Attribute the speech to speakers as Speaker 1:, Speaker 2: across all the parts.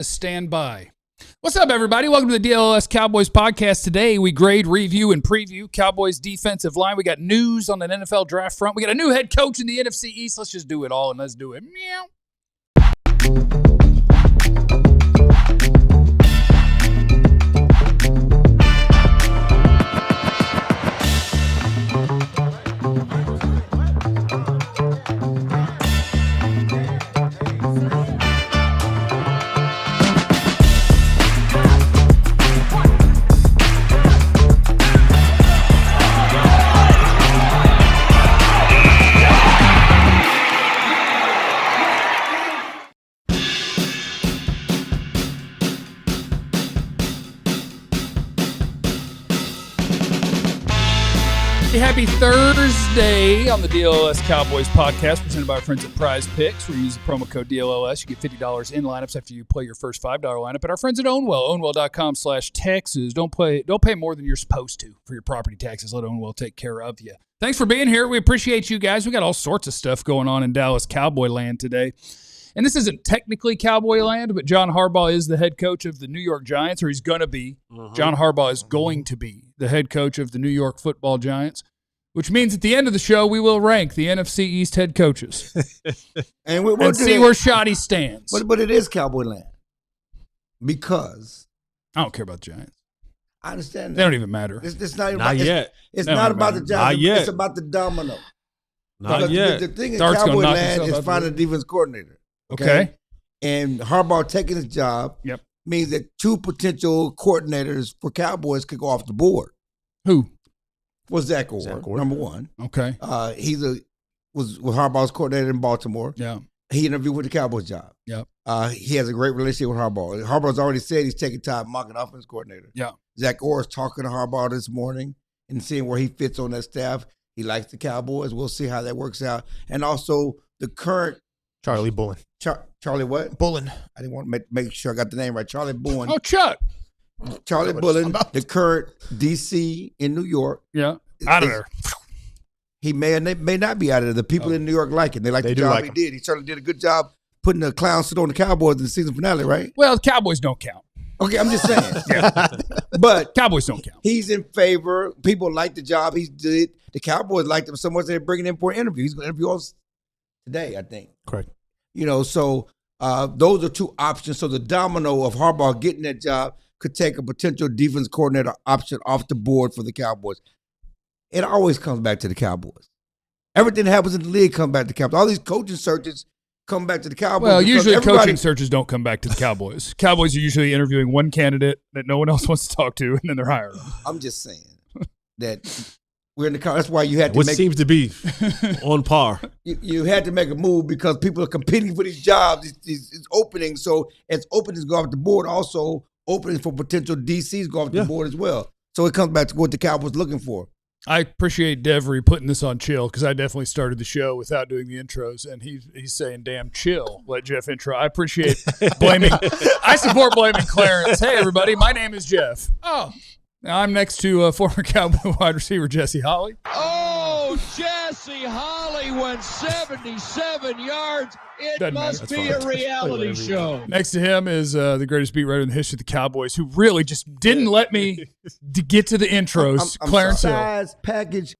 Speaker 1: Stand by. What's up, everybody? Welcome to the DLLS Cowboys podcast. Today, we grade, review, and preview Cowboys defensive line. We got news on an NFL draft front. We got a new head coach in the NFC East. Let's just do it all, and let's do it. Meow. Happy Thursday on the DLLS Cowboys podcast, presented by our friends at Prize Picks. Where you use the promo code DLLS. You get $50 in lineups after you play your first $5 lineup. And our friends at Ownwell, ownwell.com/Texas. Don't pay more than you're supposed to for your property taxes. Let Ownwell take care of you. Thanks for being here. We appreciate you guys. We got all sorts of stuff going on in Dallas Cowboy land today. And this isn't technically Cowboy land, but John Harbaugh is the head coach of the New York Giants, or he's going to be. John Harbaugh is going to be the head coach of the New York Football Giants. Which means at the end of the show, we will rank the NFC East head coaches and see where Shoddy stands.
Speaker 2: But it is Cowboy land because
Speaker 1: I don't care about the Giants.
Speaker 2: I understand that.
Speaker 1: They don't even matter.
Speaker 2: It's not
Speaker 3: Not yet.
Speaker 2: It's not about the Giants.
Speaker 3: Not yet.
Speaker 2: It's about the domino.
Speaker 3: Not yet.
Speaker 2: The thing in
Speaker 1: Dart's
Speaker 2: Cowboy
Speaker 1: gonna knock
Speaker 2: land
Speaker 1: himself
Speaker 2: is
Speaker 1: out
Speaker 2: finding a defense coordinator.
Speaker 1: Okay.
Speaker 2: And Harbaugh taking his job means that two potential coordinators for Cowboys could go off the board.
Speaker 1: Who?
Speaker 2: Was Zach Orr, number one.
Speaker 1: Okay.
Speaker 2: Was Harbaugh's coordinator in Baltimore.
Speaker 1: Yeah.
Speaker 2: He interviewed for the Cowboys job.
Speaker 1: Yep.
Speaker 2: He has a great relationship with Harbaugh. Harbaugh's already said he's taking time mocking offense coordinator.
Speaker 1: Yeah.
Speaker 2: Zach Orr is talking to Harbaugh this morning and seeing where he fits on that staff. He likes the Cowboys. We'll see how that works out. And also the current
Speaker 3: Charlie Bullen.
Speaker 2: Charlie what?
Speaker 3: Bullen.
Speaker 2: I didn't want to make sure I got the name right. Charlie Bullen.
Speaker 1: Oh, Chuck.
Speaker 2: Charlie Bullen, the current DC in New York.
Speaker 1: Yeah. Out of there.
Speaker 2: He may or may not be out of there. The people in New York like him. They like the job he did. He certainly did a good job putting the clown suit on the Cowboys in the season finale, right?
Speaker 1: Well, the Cowboys don't count.
Speaker 2: Okay, I'm just saying.
Speaker 1: Yeah.
Speaker 2: But
Speaker 1: Cowboys don't count.
Speaker 2: He's in favor. People like the job he did. The Cowboys liked him so much they're bringing him for an interview. He's going to interview us today, I think.
Speaker 3: Correct.
Speaker 2: So those are two options. So the domino of Harbaugh getting that job could take a potential defense coordinator option off the board for the Cowboys. It always comes back to the Cowboys. Everything that happens in the league comes back to the Cowboys. All these coaching searches come back to the Cowboys.
Speaker 1: Well, usually coaching searches don't come back to the Cowboys. Cowboys are usually interviewing one candidate that no one else wants to talk to, and then they're hiring them.
Speaker 2: I'm just saying that we're in the car. That's why you had to
Speaker 3: What seems to be on par.
Speaker 2: You had to make a move because people are competing for these jobs, these openings. So as openings go off the board, also openings for potential DCs go off the board as well. So it comes back to what the Cowboys are looking for. I
Speaker 1: appreciate Devery putting this on chill because I definitely started the show without doing the intros, and he's saying, damn, chill, let Jeff intro. I appreciate blaming. I support blaming Clarence. Hey, everybody, my name is Jeff. Oh, now I'm next to former Cowboy wide receiver Jesse Holley.
Speaker 4: Oh, Jesse Holley went 77 yards. It must be a reality show.
Speaker 1: Next to him is the greatest beat writer in the history of the Cowboys, who really just didn't let me get to the intros. Clarence Hill.
Speaker 2: Size, package.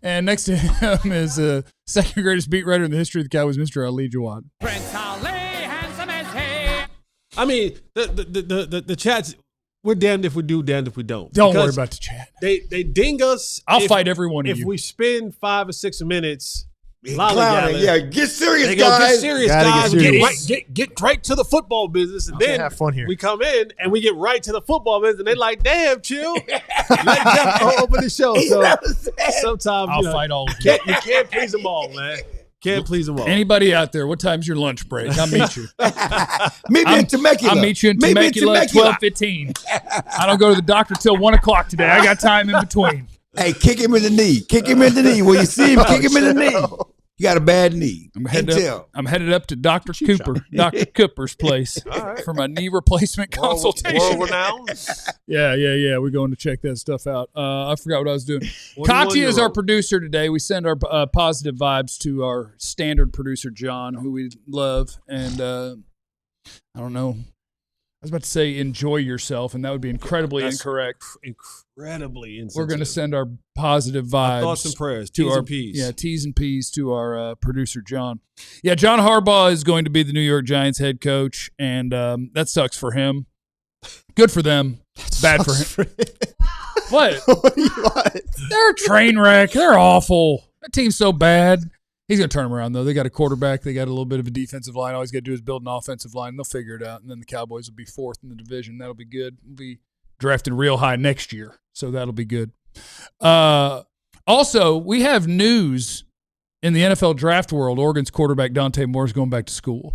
Speaker 1: And next to him is second greatest beat writer in the history of the Cowboys, Mr. Ali Jawad.
Speaker 5: Prince Ali, handsome as he.
Speaker 3: I mean, the chats. We're damned if we do, damned if we don't.
Speaker 1: Don't worry about the chat.
Speaker 3: They ding us.
Speaker 1: I'll fight every one of you.
Speaker 3: If we spend 5 or 6 minutes
Speaker 2: lollygagging. Yeah, get serious,
Speaker 3: they
Speaker 2: guys.
Speaker 3: Go, get serious, guys. Get right to the football business. And then
Speaker 6: have fun here.
Speaker 3: We come in and we get right to the football business. And they're like, damn, chill. Let Jeff open the show. So sometimes
Speaker 1: I'll fight all of you.
Speaker 3: You can't please them all, man. Can't please them all.
Speaker 1: Anybody out there, what time's your lunch break? I'll meet you.
Speaker 2: Meet me in Temecula.
Speaker 1: I'll meet you in Temecula at 12:15. I don't go to the doctor till 1 o'clock today. I got time in between.
Speaker 2: Hey, kick him in the knee. Kick him in the knee. When you see him, kick him in the knee. You got a bad knee.
Speaker 1: I'm headed up to Dr. Cooper's place for my knee replacement consultation.
Speaker 3: World renowned.
Speaker 1: Yeah. We're going to check that stuff out. I forgot what I was doing. Katya is our producer today. We send our positive vibes to our standard producer, John, who we love. And I don't know. was about to say enjoy yourself, and that would be incredibly incorrect.
Speaker 3: Incredibly insensitive.
Speaker 1: We're going to send our positive vibes.
Speaker 3: Thoughts and prayers.
Speaker 1: To
Speaker 3: T's
Speaker 1: our,
Speaker 3: and P's.
Speaker 1: Yeah, T's and P's to our producer, John. Yeah, John Harbaugh is going to be the New York Giants head coach, and that sucks for him. Good for them. Bad for him. What? They're a train wreck. They're awful. That team's so bad. He's going to turn them around, though. They got a quarterback. They got a little bit of a defensive line. All he's got to do is build an offensive line. They'll figure it out. And then the Cowboys will be 4th in the division. That'll be good. We'll be drafted real high next year, so that'll be good. Also, we have news in the NFL draft world. Oregon's quarterback Dante Moore is going back to school.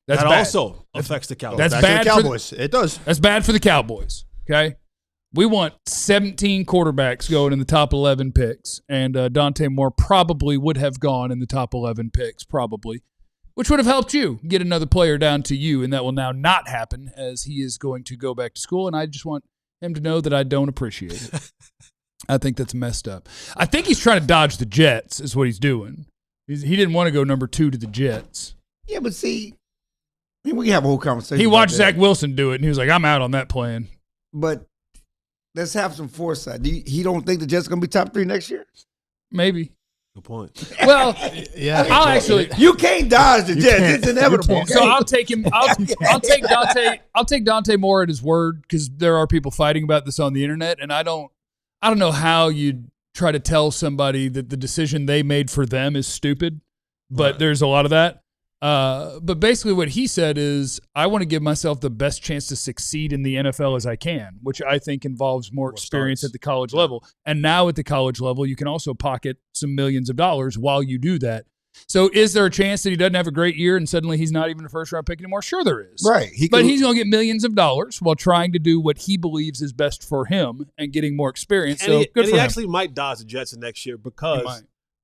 Speaker 1: That
Speaker 3: also affects the Cowboys.
Speaker 1: That's bad for the
Speaker 6: Cowboys. It does.
Speaker 1: That's bad for the Cowboys, okay? We want 17 quarterbacks going in the top 11 picks, and Dante Moore probably would have gone in the top 11 picks, probably, which would have helped you get another player down to you, and that will now not happen as he is going to go back to school, and I just want him to know that I don't appreciate it. I think that's messed up. I think he's trying to dodge the Jets is what he's doing. He didn't want to go number 2 to the Jets.
Speaker 2: Yeah, but see, I mean, we can have a whole conversation.
Speaker 1: He watched Zach Wilson do it, and he was like, I'm out on that plan.
Speaker 2: But let's have some foresight. He don't think the Jets are going to be top 3 next year?
Speaker 1: Maybe.
Speaker 3: Good point.
Speaker 1: Well,
Speaker 6: yeah,
Speaker 1: I'll actually.
Speaker 2: You can't dodge the Jets. It's inevitable.
Speaker 1: So I'll take him. I'll take Dante. I'll take Dante Moore at his word because there are people fighting about this on the internet, and I don't know how you try to tell somebody that the decision they made for them is stupid, but there's a lot of that. But basically what he said is, I want to give myself the best chance to succeed in the NFL as I can, which I think involves more experience at the college level. And now at the college level, you can also pocket some millions of dollars while you do that. So is there a chance that he doesn't have a great year and suddenly he's not even a first-round pick anymore? Sure there is.
Speaker 2: Right.
Speaker 1: But he's going to get millions of dollars while trying to do what he believes is best for him and getting more experience.
Speaker 3: And
Speaker 1: so
Speaker 3: he,
Speaker 1: good
Speaker 3: and
Speaker 1: for
Speaker 3: he
Speaker 1: him.
Speaker 3: actually might dodge the Jets in next year because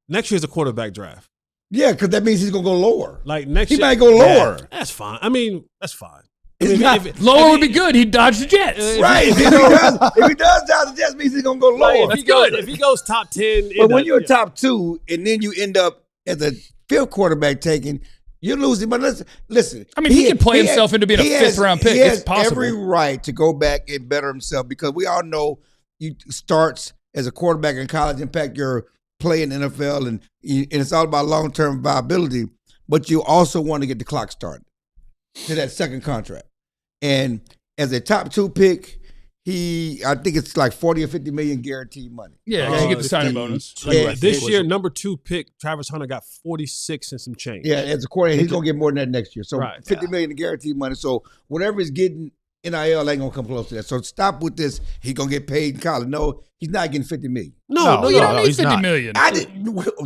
Speaker 3: next year's a quarterback draft.
Speaker 2: Yeah, because that means he's going to go lower.
Speaker 3: Like next
Speaker 2: he
Speaker 3: year,
Speaker 2: might go lower.
Speaker 3: Yeah, that's fine. I mean, that's fine.
Speaker 1: Lower would be good. He'd dodge the Jets.
Speaker 2: Right. If he does dodge the Jets, means he's going to go lower.
Speaker 3: Like, if he goes top 10.
Speaker 2: But when you're top 2 and then you end up as a 5th quarterback taken, you're losing. But listen.
Speaker 1: I mean, he can play himself into being a 5th-round pick. It's possible.
Speaker 2: He has every right to go back and better himself because we all know you starts as a quarterback in college, impact your play in the NFL, and it's all about long-term viability. But you also want to get the clock started to that second contract. And as a top 2 pick, I think it's like 40 or 50 million guaranteed money.
Speaker 1: Yeah, you get the signing bonus.
Speaker 3: This year, number 2 pick, Travis Hunter got 46 and some change.
Speaker 2: Yeah, as a quarterback, he's going to get more than that next year. So 50 million in guaranteed money. So whatever he's getting, NIL ain't going to come close to that. So stop with this. He's going to get paid in college. No, he's not getting 50 million.
Speaker 1: No, you don't need 50 million.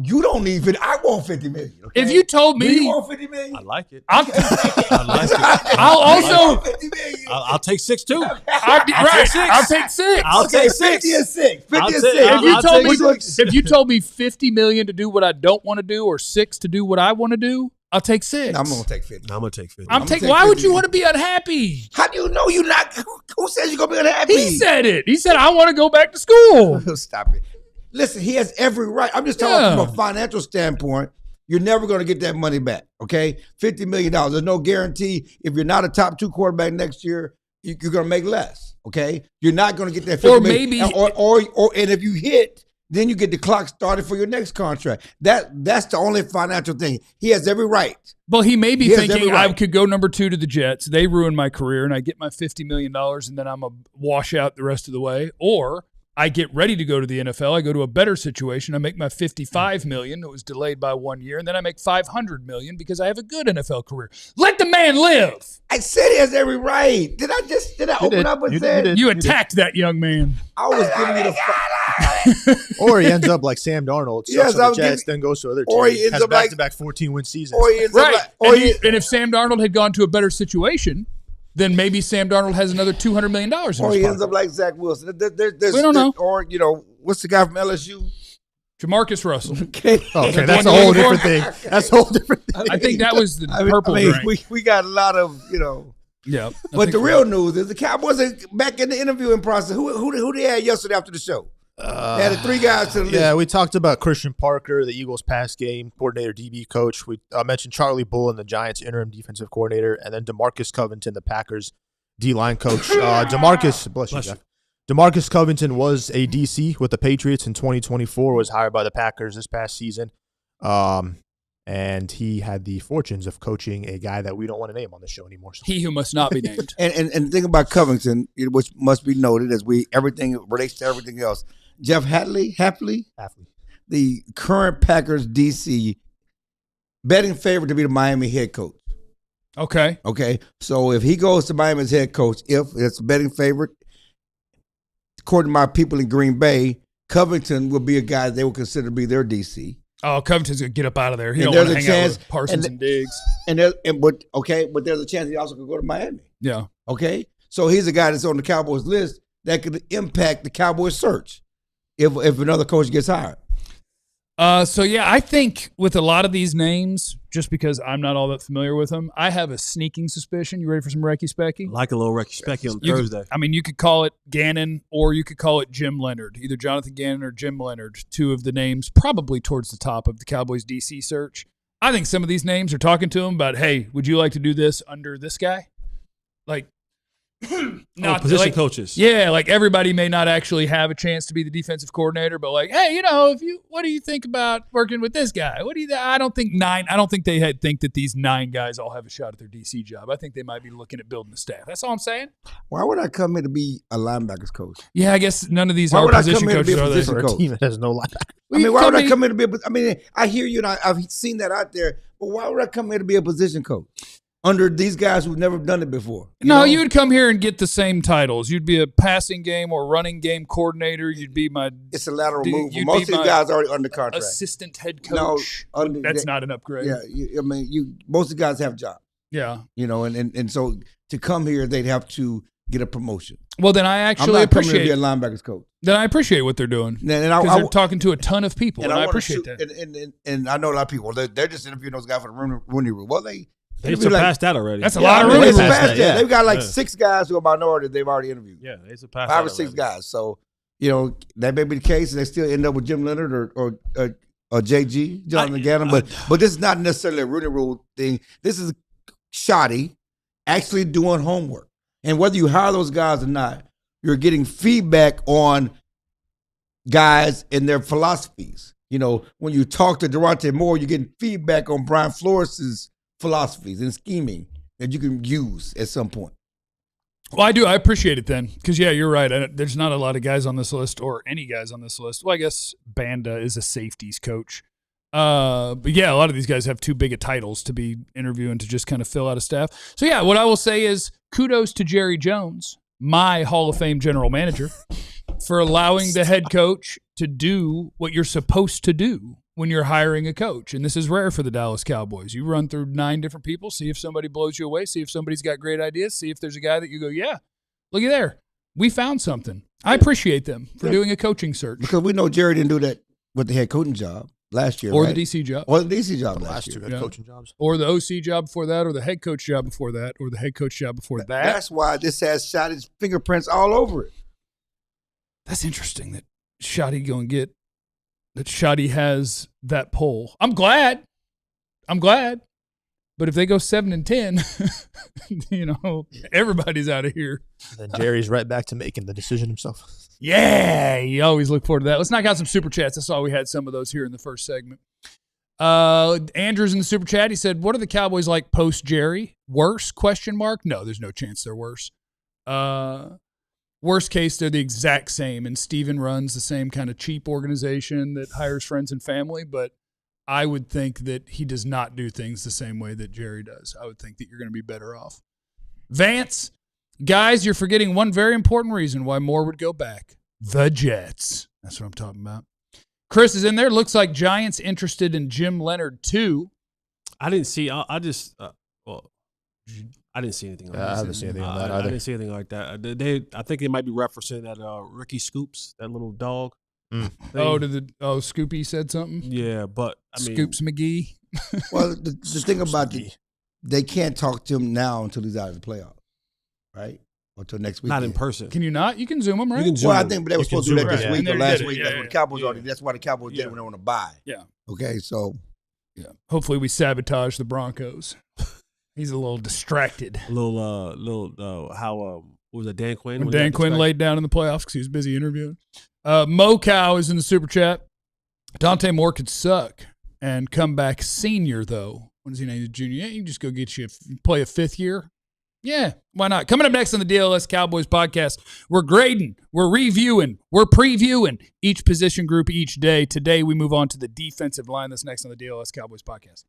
Speaker 2: You don't need 50. I want 50 million. Okay?
Speaker 1: If you told me.
Speaker 2: Do you want 50 million?
Speaker 3: I like it.
Speaker 1: I
Speaker 3: like it.
Speaker 1: I'll also.
Speaker 2: 50 million.
Speaker 3: I'll take 6 too.
Speaker 1: I'll take 6.
Speaker 3: I'll take 6.
Speaker 2: 50 and 6. 50 and 6.
Speaker 1: If you told me 50 million to do what I don't want to do or 6 to do what I want to do, I'll take 6.
Speaker 2: I'm going to take 50.
Speaker 3: I'm going to take 50.
Speaker 1: Why would you want to be unhappy?
Speaker 2: How do you know you're not? Who says you're going to be unhappy?
Speaker 1: He said it. He said, I want to go back to school.
Speaker 2: Stop it. Listen, he has every right. I'm just talking from a financial standpoint. You're never going to get that money back, okay? $50 million. There's no guarantee. If you're not a top 2 quarterback next year, you're going to make less, okay? You're not going to get that $50 million. And if you hit, then you get the clock started for your next contract. That's the only financial thing. He has every right.
Speaker 1: Well, he may be thinking I could go number 2 to the Jets. They ruin my career, and I get my $50 million, and then I'm a wash out the rest of the way. Or I get ready to go to the NFL. I go to a better situation. I make my $55 million. It was delayed by 1 year, and then I make $500 million because I have a good NFL career. Let the man live.
Speaker 2: I said he has every right. Did I open up and say
Speaker 1: you attacked that young man?
Speaker 2: I was giving you the
Speaker 6: or he ends up like Sam Darnold, sucks on the Jets, then goes to other teams.
Speaker 2: Or he ends up
Speaker 6: back-to-back 14-win seasons.
Speaker 2: Or he ends up
Speaker 1: and if Sam Darnold had gone to a better situation, then maybe Sam Darnold has another $200 million in his
Speaker 2: Or he ends
Speaker 1: pocket.
Speaker 2: up like Zach Wilson.
Speaker 1: We don't know.
Speaker 2: Or, what's the guy from LSU?
Speaker 1: Jamarcus Russell.
Speaker 2: Okay,
Speaker 6: that's a whole different thing. That's a whole different thing.
Speaker 1: I think that was the purple drink.
Speaker 2: We got a lot of,
Speaker 1: Yeah.
Speaker 2: But the real news is the Cowboys are back in the interviewing process. Who they had yesterday after the show? They had the 3 guys to the list.
Speaker 6: Yeah, we talked about Christian Parker, the Eagles pass game coordinator, DB coach. We mentioned Charlie Bull and the Giants interim defensive coordinator, and then DeMarcus Covington, the Packers D-line coach. DeMarcus Covington was a DC with the Patriots in 2024, was hired by the Packers this past season. And he had the fortunes of coaching a guy that we don't want to name on the show anymore. So.
Speaker 1: He who must not be named.
Speaker 2: and the thing about Covington, which must be noted as everything relates to everything else, Jeff Hafley, the current Packers DC, betting favorite to be the Miami head coach.
Speaker 1: Okay.
Speaker 2: So if he goes to Miami as head coach, if it's a betting favorite, according to my people in Green Bay, Covington will be a guy they will consider to be their DC.
Speaker 1: Oh, Covington's going to get up out of there. He don't want to hang out with Parsons and Diggs.
Speaker 2: But there's a chance he also could go to Miami.
Speaker 1: Yeah.
Speaker 2: Okay? So he's a guy that's on the Cowboys list that could impact the Cowboys search if another coach gets hired.
Speaker 1: I think with a lot of these names, just because I'm not all that familiar with them, I have a sneaking suspicion. You ready for some Recky Specky?
Speaker 3: Like a little Recky Specky on Thursday.
Speaker 1: You could call it Gannon or you could call it Jim Leonard. Either Jonathan Gannon or Jim Leonard, two of the names probably towards the top of the Cowboys DC search. I think some of these names are talking to him about, hey, would you like to do this under this guy? Like,
Speaker 3: position coaches.
Speaker 1: Yeah, like everybody may not actually have a chance to be the defensive coordinator, but like, hey, what do you think about working with this guy? I don't think they think that these 9 guys all have a shot at their DC job. I think they might be looking at building the staff. That's all I'm saying.
Speaker 2: Why would I come here to be a linebackers coach?
Speaker 1: Yeah, I guess none of these are position coaches, are they?
Speaker 6: For a team that has no linebackers.
Speaker 2: Why would I come here to be I hear you, and I've seen that out there, but why would I come here to be a position coach? Under these guys who've never done it before.
Speaker 1: You would come here and get the same titles. You'd be a passing game or running game coordinator. You'd be
Speaker 2: It's a lateral move. Most of these guys are already under contract.
Speaker 1: Assistant head coach. No, that's not an upgrade.
Speaker 2: Yeah, most of the guys have jobs.
Speaker 1: Yeah.
Speaker 2: And so to come here, they'd have to get a promotion.
Speaker 1: Well, then I actually appreciate
Speaker 2: to be a linebackers coach.
Speaker 1: Then I appreciate what they're doing because they're talking to a ton of people, and I appreciate that.
Speaker 2: And I know a lot of people. They're just interviewing those guys for the Rooney Rule. Well,
Speaker 3: they surpassed that already.
Speaker 1: That's a lot of Rooney Rule.
Speaker 2: They've got 6 guys who are minority they've already interviewed.
Speaker 3: Yeah, they surpassed
Speaker 2: 5 or 6 guys. So, that may be the case, and they still end up with Jim Leonard or JG, Jonathan Gannon. But this is not necessarily a Rooney Rule thing. This is shoddy, actually doing homework. And whether you hire those guys or not, you're getting feedback on guys and their philosophies. When you talk to Durante Moore, you're getting feedback on Brian Flores' philosophies and scheming that you can use at some point.
Speaker 1: Well, I do. I appreciate it then because, you're right. There's not a lot of guys on this list or any guys on this list. Well, I guess Banda is a safeties coach. But, a lot of these guys have too big of titles to be interviewing to just kind of fill out a staff. So, what I will say is kudos to Jerry Jones, my Hall of Fame general manager, for allowing the head coach to do what you're supposed to do when you're hiring a coach. And this is rare for the Dallas Cowboys. You run through 9 different people, see if somebody blows you away, see if somebody's got great ideas, see if there's a guy that you go, yeah, look at there. We found something. I appreciate them for doing a coaching search.
Speaker 2: Because we know Jerry didn't do that with the head coaching job last year,
Speaker 1: or the DC job.
Speaker 2: Or the DC job last year.
Speaker 6: Last 2 head coaching jobs.
Speaker 1: Or the OC job before that, or the head coach job before that, or the head coach job before that.
Speaker 2: That's why this has Shotty's fingerprints all over it.
Speaker 1: That's interesting that Shotty has that poll. I'm glad. But if they go 7-10, everybody's out of here.
Speaker 6: Then Jerry's right back to making the decision himself.
Speaker 1: Yeah, you always look forward to that. Let's knock out some super chats. I saw we had some of those here in the first segment. Andrew's in the super chat. He said, "What are the Cowboys like post Jerry? Worse? ? No, there's no chance they're worse. Worst case, they're the exact same, and Steven runs the same kind of cheap organization that hires friends and family, but I would think that he does not do things the same way that Jerry does. I would think that you're going to be better off. Vance, guys, you're forgetting one very important reason why Moore would go back. The Jets. That's what I'm talking about. Chris is in there. Looks like Giants interested in Jim Leonard, too.
Speaker 3: I didn't see – I didn't see anything like that.
Speaker 6: I haven't seen anything on that either.
Speaker 3: I didn't see anything like that. I think they might be referencing that Ricky Scoops, that little dog.
Speaker 1: Scoopy said something?
Speaker 3: Yeah, but I mean,
Speaker 1: Scoops McGee.
Speaker 2: Well, the thing about they can't talk to him now until he's out of the playoffs, right? Or until next week.
Speaker 3: Not in person.
Speaker 1: Can you not? You can Zoom him, right?
Speaker 2: I think, but they were supposed to do that this week or last week.
Speaker 1: That's
Speaker 2: what the Cowboys already. That's why the Cowboys did it when they were on a bye.
Speaker 1: Yeah.
Speaker 2: Okay, so
Speaker 1: hopefully we sabotage the Broncos. He's a little distracted.
Speaker 3: What was it, Dan Quinn?
Speaker 1: When Dan Quinn laid down in the playoffs because he was busy interviewing. Mo Cow is in the super chat. Dante Moore could suck and come back senior, though. When is he named? Junior? Yeah, you can just go get play a fifth year. Yeah, why not? Coming up next on the DLS Cowboys podcast, we're grading, we're reviewing, we're previewing each position group each day. Today, we move on to the defensive line. That's next on the DLS Cowboys podcast.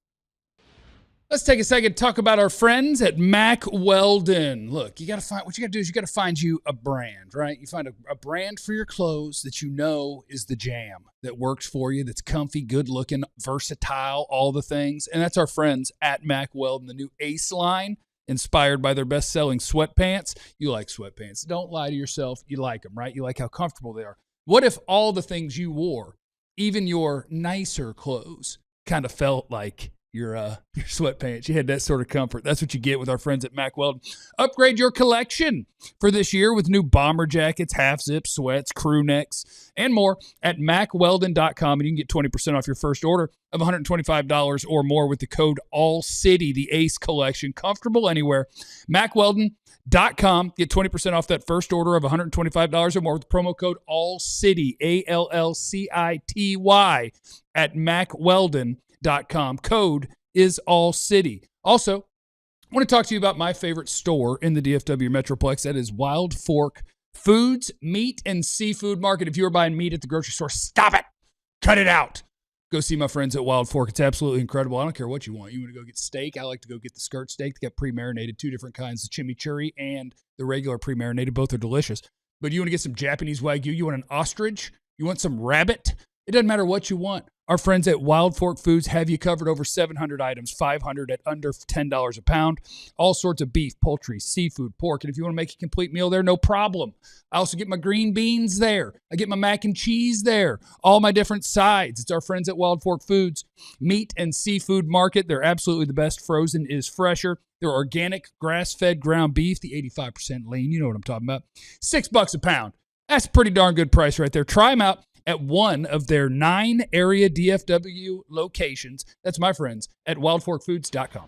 Speaker 1: Let's take a second to talk about our friends at Mack Weldon. Look, what you got to do is you got to find you a brand, right? You find a brand for your clothes that you know is the jam, that works for you, that's comfy, good looking, versatile, all the things. And that's our friends at Mack Weldon, the new Ace line, inspired by their best-selling sweatpants. You like sweatpants. Don't lie to yourself. You like them, right? You like how comfortable they are. What if all the things you wore, even your nicer clothes, kind of felt like your sweatpants? You had that sort of comfort. That's what you get with our friends at Mack Weldon. Upgrade your collection for this year with new bomber jackets, half-zip sweats, crew necks, and more at MackWeldon.com. And you can get 20% off your first order of $125 or more with the code ALLCITY, the Ace collection. Comfortable anywhere. MackWeldon.com. Get 20% off that first order of $125 or more with the promo code ALLCITY, ALLCITY, at MackWeldon.com. Code is ALLCITY. Also, I want to talk to you about my favorite store in the DFW Metroplex. That is Wild Fork Foods, Meat, and Seafood Market. If you were buying meat at the grocery store, stop it. Cut it out. Go see my friends at Wild Fork. It's absolutely incredible. I don't care what you want. You want to go get steak? I like to go get the skirt steak. They got pre-marinated, two different kinds, the chimichurri and the regular pre-marinated. Both are delicious. But you want to get some Japanese Wagyu? You want an ostrich? You want some rabbit? It doesn't matter what you want. Our friends at Wild Fork Foods have you covered. Over 700 items, 500 at under $10 a pound. All sorts of beef, poultry, seafood, pork. And if you want to make a complete meal there, no problem. I also get my green beans there. I get my mac and cheese there. All my different sides. It's our friends at Wild Fork Foods, Meat and Seafood Market. They're absolutely the best. Frozen is fresher. They're organic, grass-fed ground beef, the 85% lean. You know what I'm talking about. $6 a pound. That's a pretty darn good price right there. Try them out at one of their 9 area DFW locations. That's my friends at wildforkfoods.com.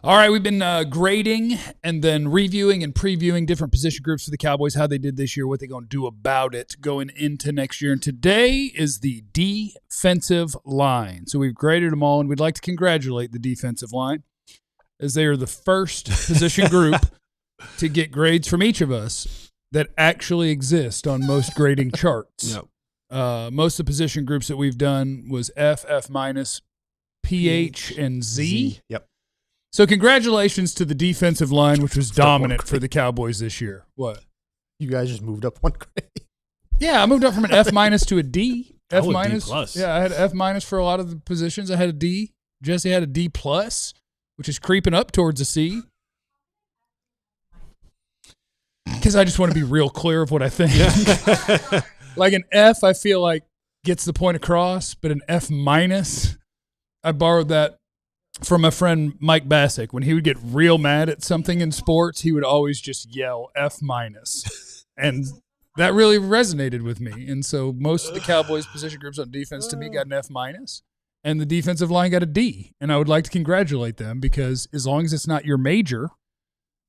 Speaker 1: All right, we've been grading and then reviewing and previewing different position groups for the Cowboys, how they did this year, what they're going to do about it going into next year. And today is the defensive line. So we've graded them all, and we'd like to congratulate the defensive line as they are the first position group to get grades from each of us that actually exist on most grading charts.
Speaker 3: Yep.
Speaker 1: Most of the position groups that we've done was F, F minus, PH, and Z.
Speaker 6: Yep.
Speaker 1: So congratulations to the defensive line, which was dominant for the Cowboys this year. What?
Speaker 6: You guys just moved up one grade.
Speaker 1: Yeah, I moved up from an F minus to a D. F
Speaker 3: would
Speaker 1: minus.
Speaker 3: D plus.
Speaker 1: Yeah, I had F minus for a lot of the positions. I had a D. Jesse had a D plus, which is creeping up towards a C. Because I just want to be real clear of what I think. Like an F, I feel like gets the point across, but an F minus, I borrowed that from my friend Mike Bassick. When he would get real mad at something in sports, he would always just yell F minus. And that really resonated with me. And so most of the Cowboys position groups on defense to me got an F minus, and the defensive line got a D. And I would like to congratulate them because as long as it's not your major,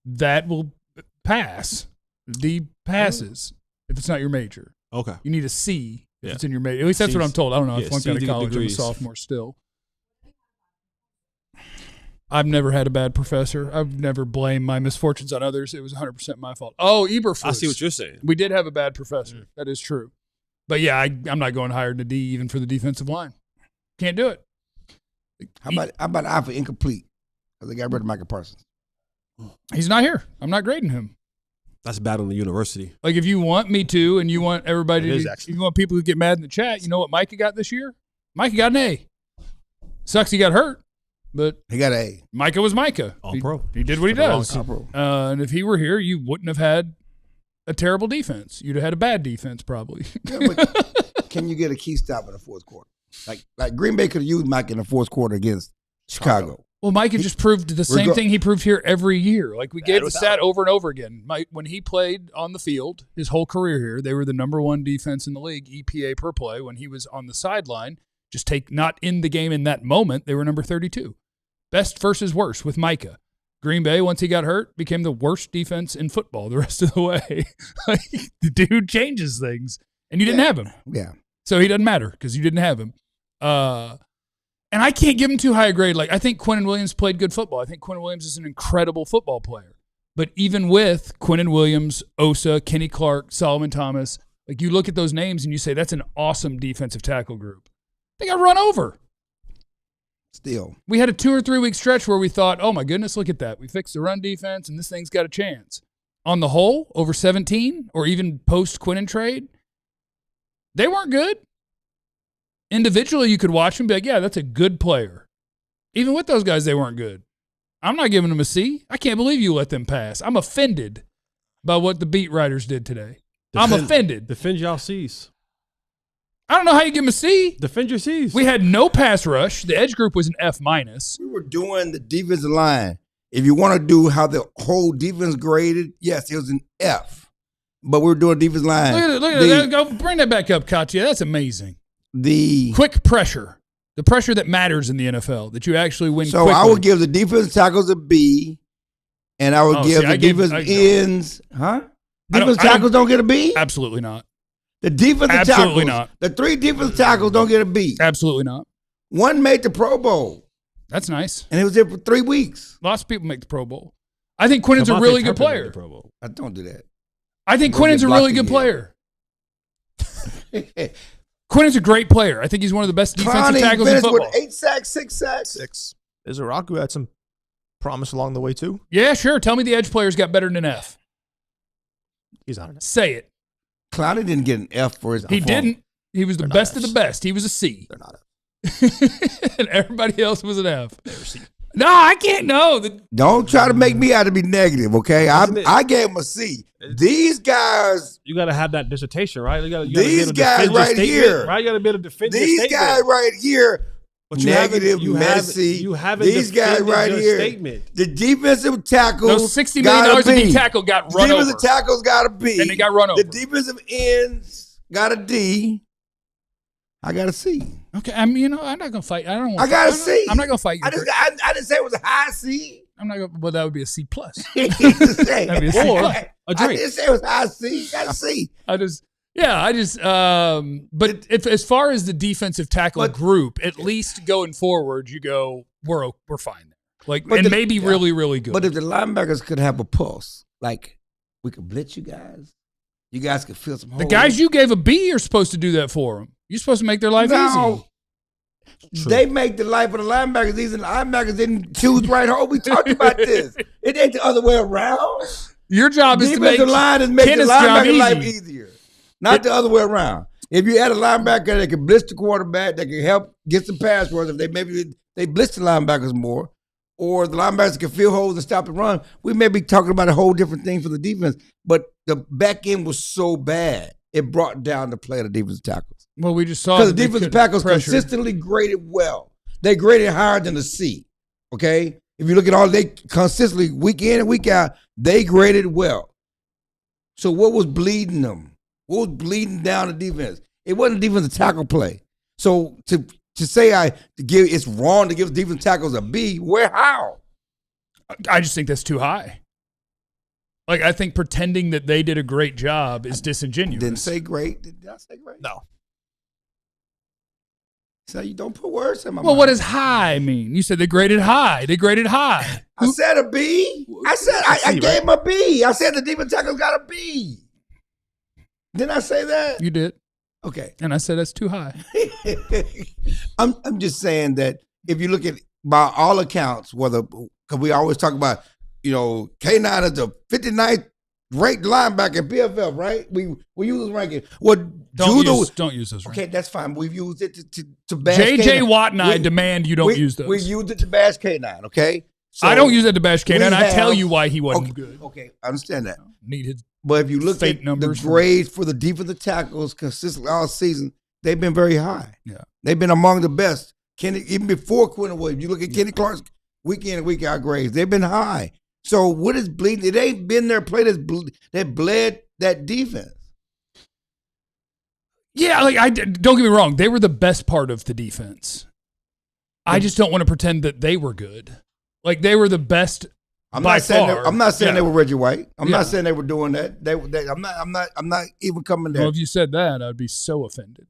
Speaker 1: that will pass. D passes if it's not your major.
Speaker 3: Okay.
Speaker 1: You need a C if it's in your major. At least that's what I'm told. I don't know. I flunked out of college. I'm a sophomore still. I've never had a bad professor. I've never blamed my misfortunes on others. It was 100% my fault. Oh, Eberflus.
Speaker 3: I see what you're saying.
Speaker 1: We did have a bad professor. That is true. But, yeah, I'm not going higher than a D even for the defensive line. Can't do it.
Speaker 2: How about I for incomplete? Because they got rid of Micah Parsons.
Speaker 1: He's not here. I'm not grading him.
Speaker 3: That's bad on the university.
Speaker 1: Like, if you want me to and you want everybody to, if you want people who get mad in the chat, you know what Micah got this year? Micah got an A. Sucks he got hurt, but
Speaker 2: he got an A.
Speaker 1: Micah was Micah.
Speaker 3: All-pro.
Speaker 1: He did what he does.
Speaker 2: All-pro.
Speaker 1: And if he were here, you wouldn't have had a terrible defense. You'd have had a bad defense probably.
Speaker 2: Yeah, but can you get a key stop in the fourth quarter? Like Green Bay could have used Micah in the fourth quarter against Chicago.
Speaker 1: Well, Micah just proved the same thing he proved here every year. Like, we gave the stat over and over again. When he played on the field his whole career here, they were the number 1 defense in the league, EPA per play. When he was on the sideline, just not in the game in that moment, they were number 32. Best versus worst with Micah. Green Bay, once he got hurt, became the worst defense in football the rest of the way. The dude changes things, and you didn't have him.
Speaker 2: Yeah.
Speaker 1: So he doesn't matter because you didn't have him. And I can't give him too high a grade. Like, I think Quinnen Williams played good football. I think Quinnen Williams is an incredible football player. But even with Quinnen Williams, Osa, Kenny Clark, Solomon Thomas, like, you look at those names and you say, that's an awesome defensive tackle group. They got run over.
Speaker 2: Still.
Speaker 1: We had a 2 or 3 week stretch where we thought, oh my goodness, look at that. We fixed the run defense and this thing's got a chance. On the whole, over 17 or even post Quinnen trade, they weren't good. Individually, you could watch them and be like, yeah, that's a good player. Even with those guys, they weren't good. I'm not giving them a C. I can't believe you let them pass. I'm offended by what the beat writers did today. I'm offended.
Speaker 3: Defend y'all C's.
Speaker 1: I don't know how you give them a C.
Speaker 3: Defend your C's.
Speaker 1: We had no pass rush. The edge group was an F-.
Speaker 2: We were doing the defensive line. If you want to do how the whole defense graded, yes, it was an F. But we were doing defensive line.
Speaker 1: Look at that. Go bring that back up, Katya. That's amazing.
Speaker 2: The
Speaker 1: quick pressure. The pressure that matters in the NFL, that you actually win
Speaker 2: so
Speaker 1: quickly.
Speaker 2: I would give the defensive tackles a B, and I would give the defensive ends, Defensive tackles don't get a B?
Speaker 1: Absolutely not.
Speaker 2: The defensive
Speaker 1: Absolutely
Speaker 2: tackles,
Speaker 1: not.
Speaker 2: the 3 defensive tackles don't get a B.
Speaker 1: Absolutely not.
Speaker 2: One made the Pro Bowl.
Speaker 1: That's nice.
Speaker 2: And he was there for 3 weeks.
Speaker 1: Lots of people make the Pro Bowl. I think Quinnen's a really good player.
Speaker 2: I don't do that.
Speaker 1: I think Quinnen's a really good player. Quinnen's a great player. I think he's one of the best defensive tackles in football.
Speaker 2: With 8 sacks, 6 sacks.
Speaker 6: 6. There's a rock who had some promise along the way, too.
Speaker 1: Yeah, sure. Tell me the edge players got better than an F.
Speaker 6: He's on it.
Speaker 1: Say it.
Speaker 2: Clowney didn't get an F for his
Speaker 1: He didn't. He was the best of the best. He was a C.
Speaker 6: They're not F.
Speaker 1: And everybody else was an F. No, I can't know.
Speaker 2: Don't try to make me out to be negative, okay? I gave him a C. These guys.
Speaker 3: You got to have that dissertation, right?
Speaker 2: These guys right here.
Speaker 3: Right? You got to be able to defend your
Speaker 2: These
Speaker 3: statement.
Speaker 2: guys right here.
Speaker 3: But
Speaker 2: negative, messy.
Speaker 3: You haven't
Speaker 2: These guys right here.
Speaker 3: Statement.
Speaker 2: The defensive tackles.
Speaker 1: Those $60 million a D tackle got run over.
Speaker 2: Defensive tackles got a B.
Speaker 1: And they got run over.
Speaker 2: The defensive ends got a D. I got a C.
Speaker 1: Okay, I mean, I'm not gonna fight.
Speaker 2: I got a C.
Speaker 1: I'm not gonna fight you.
Speaker 2: I didn't say it was a high C.
Speaker 1: I'm not gonna. Well, that would be a C plus.
Speaker 2: That'd be
Speaker 1: a C plus.
Speaker 3: A drink.
Speaker 2: I didn't say it was high C. Got a C.
Speaker 1: But if as far as the defensive tackle group, at least going forward, you go, we're fine. Maybe really, really good.
Speaker 2: But if the linebackers could have a pulse, like we could blitz you guys could feel some holes.
Speaker 1: The guys you gave a B are supposed to do that for them. You're supposed to make their life easy.
Speaker 2: They make the life of the linebackers easy. The linebackers didn't choose right hole. We talked about this. It ain't the other way around.
Speaker 1: Your job is to make
Speaker 2: line is make the linebacker life easier, not the other way around. If you had a linebacker that can blitz the quarterback, that can help get some pass rush, if they blitz the linebackers more, or the linebackers can fill holes and stop the run, we may be talking about a whole different thing for the defense. But the back end was so bad, it brought down the play of the defensive tackles.
Speaker 1: Well, we just saw
Speaker 2: because the defensive tackles consistently graded well. They graded higher than the C. Okay, if you look at all, they consistently week in and week out, they graded well. So what was bleeding them? What was bleeding down the defense? It wasn't defensive tackle play. So to say it's wrong to give defensive tackles a B, how?
Speaker 1: I just think that's too high. Like, I think pretending that they did a great job is disingenuous.
Speaker 2: Didn't say great. Did I say great?
Speaker 6: No.
Speaker 2: So you don't put words in my mouth.
Speaker 1: Well, what does high mean? You said they graded high. They graded high.
Speaker 2: I said a B. I said I gave him a B. I said the defensive tackles got a B. Didn't I say that?
Speaker 1: You did.
Speaker 2: Okay.
Speaker 1: And I said that's too high.
Speaker 2: I'm just saying that if you look at, by all accounts, because we always talk about, K9 is the 59th ranked linebacker in PFL, right? We use this ranking. Well,
Speaker 1: don't use those rankings.
Speaker 2: Okay, that's fine. We've used it to bash
Speaker 1: J.J.
Speaker 2: K9.
Speaker 1: Watt and I demand you don't use those.
Speaker 2: We used it to bash K9, okay? So
Speaker 1: I don't use it to bash K9. I tell you why he wasn't good.
Speaker 2: Okay, I understand that.
Speaker 1: Need his
Speaker 2: But if you look at
Speaker 1: numbers
Speaker 2: the grades for the defensive tackles consistently all season, they've been very high.
Speaker 1: Yeah.
Speaker 2: They've been among the best. Even before Quinnen Williams, you look at Kenny Clark's week in and week out grades, they've been high. So what is bleeding? It ain't been their play that bled that defense.
Speaker 1: Yeah, don't get me wrong. They were the best part of the defense. I just don't want to pretend that they were good. Like they were the best.
Speaker 2: I'm
Speaker 1: by
Speaker 2: not saying
Speaker 1: far.
Speaker 2: I'm not saying
Speaker 1: Yeah.
Speaker 2: they were Reggie White. I'm
Speaker 1: Yeah.
Speaker 2: not saying they were doing that. I'm not even coming there.
Speaker 1: Well, if you said that, I'd be so offended.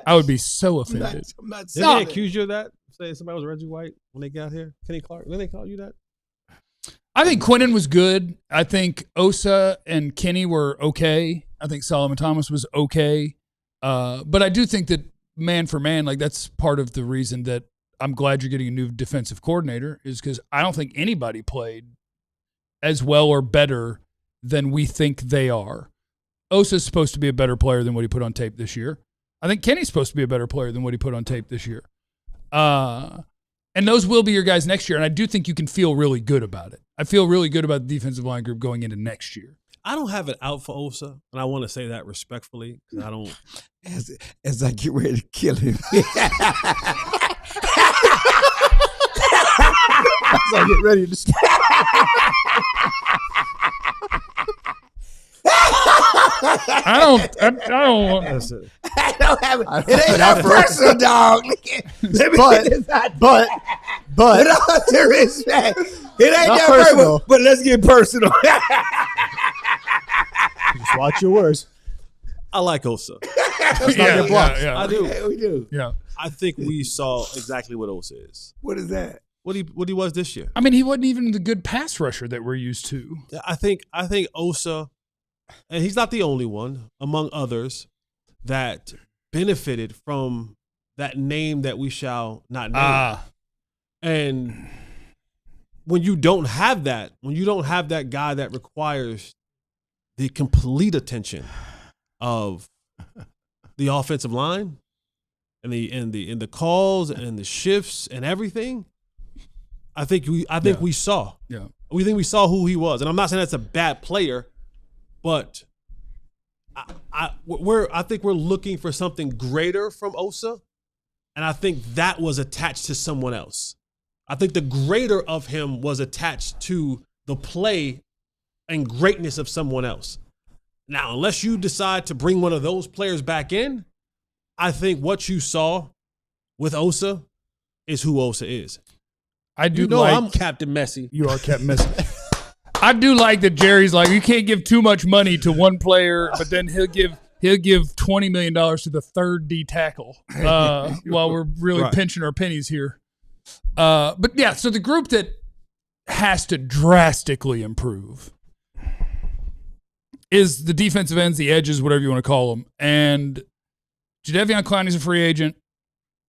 Speaker 1: I would be so offended.
Speaker 2: I'm not
Speaker 3: Did
Speaker 2: saying
Speaker 3: they
Speaker 2: that.
Speaker 3: accuse you of that? Saying somebody was Reggie White when they got here? Kenny Clark? Didn't they call you that?
Speaker 1: I think Quinnen was good. I think Osa and Kenny were okay. I think Solomon Thomas was okay. But I do think that man for man, like that's part of the reason that I'm glad you're getting a new defensive coordinator is because I don't think anybody played as well or better than we think they are. Osa's supposed to be a better player than what he put on tape this year. I think Kenny's supposed to be a better player than what he put on tape this year. And those will be your guys next year. And I do think you can feel really good about it. I feel really good about the defensive line group going into next year.
Speaker 3: I don't have it out for Osa, and I want to say that respectfully because I don't.
Speaker 2: As I get ready to kill him.
Speaker 6: As I get ready to
Speaker 1: I don't.
Speaker 3: That's it.
Speaker 2: I don't have it. It ain't that personal, dog. Let me get this out.
Speaker 6: but
Speaker 2: With all due respect, it ain't
Speaker 6: Not
Speaker 2: that
Speaker 6: personal.
Speaker 2: personal. But let's get personal.
Speaker 6: just watch your words.
Speaker 3: I like Osa.
Speaker 1: Yeah.
Speaker 3: I do.
Speaker 2: Yeah, we do.
Speaker 1: Yeah.
Speaker 3: I think we saw exactly what Osa is.
Speaker 2: What is that?
Speaker 3: What he was this year.
Speaker 1: I mean, he wasn't even the good pass rusher that we're used to.
Speaker 3: I think Osa, and he's not the only one among others that benefited from that name that we shall not name. And when you don't have that, guy that requires the complete attention of the offensive line and the calls and the shifts and everything, I think we saw.
Speaker 1: Yeah.
Speaker 3: We think we saw who he was. And I'm not saying that's a bad player, but I think we're looking for something greater from Osa. And I think that was attached to someone else. I think the greater of him was attached to the play and greatness of someone else. Now, unless you decide to bring one of those players back in, I think what you saw with Osa is who Osa is.
Speaker 1: I do
Speaker 3: I'm Captain Messi.
Speaker 1: You are Captain Messi. I do like that Jerry's like, you can't give too much money to one player, but then he'll give $20 million to the third D tackle while we're really pinching our pennies here. But yeah, so the group that has to drastically improve is the defensive ends, the edges, whatever you want to call them. And Jadeveon Clowney's a free agent.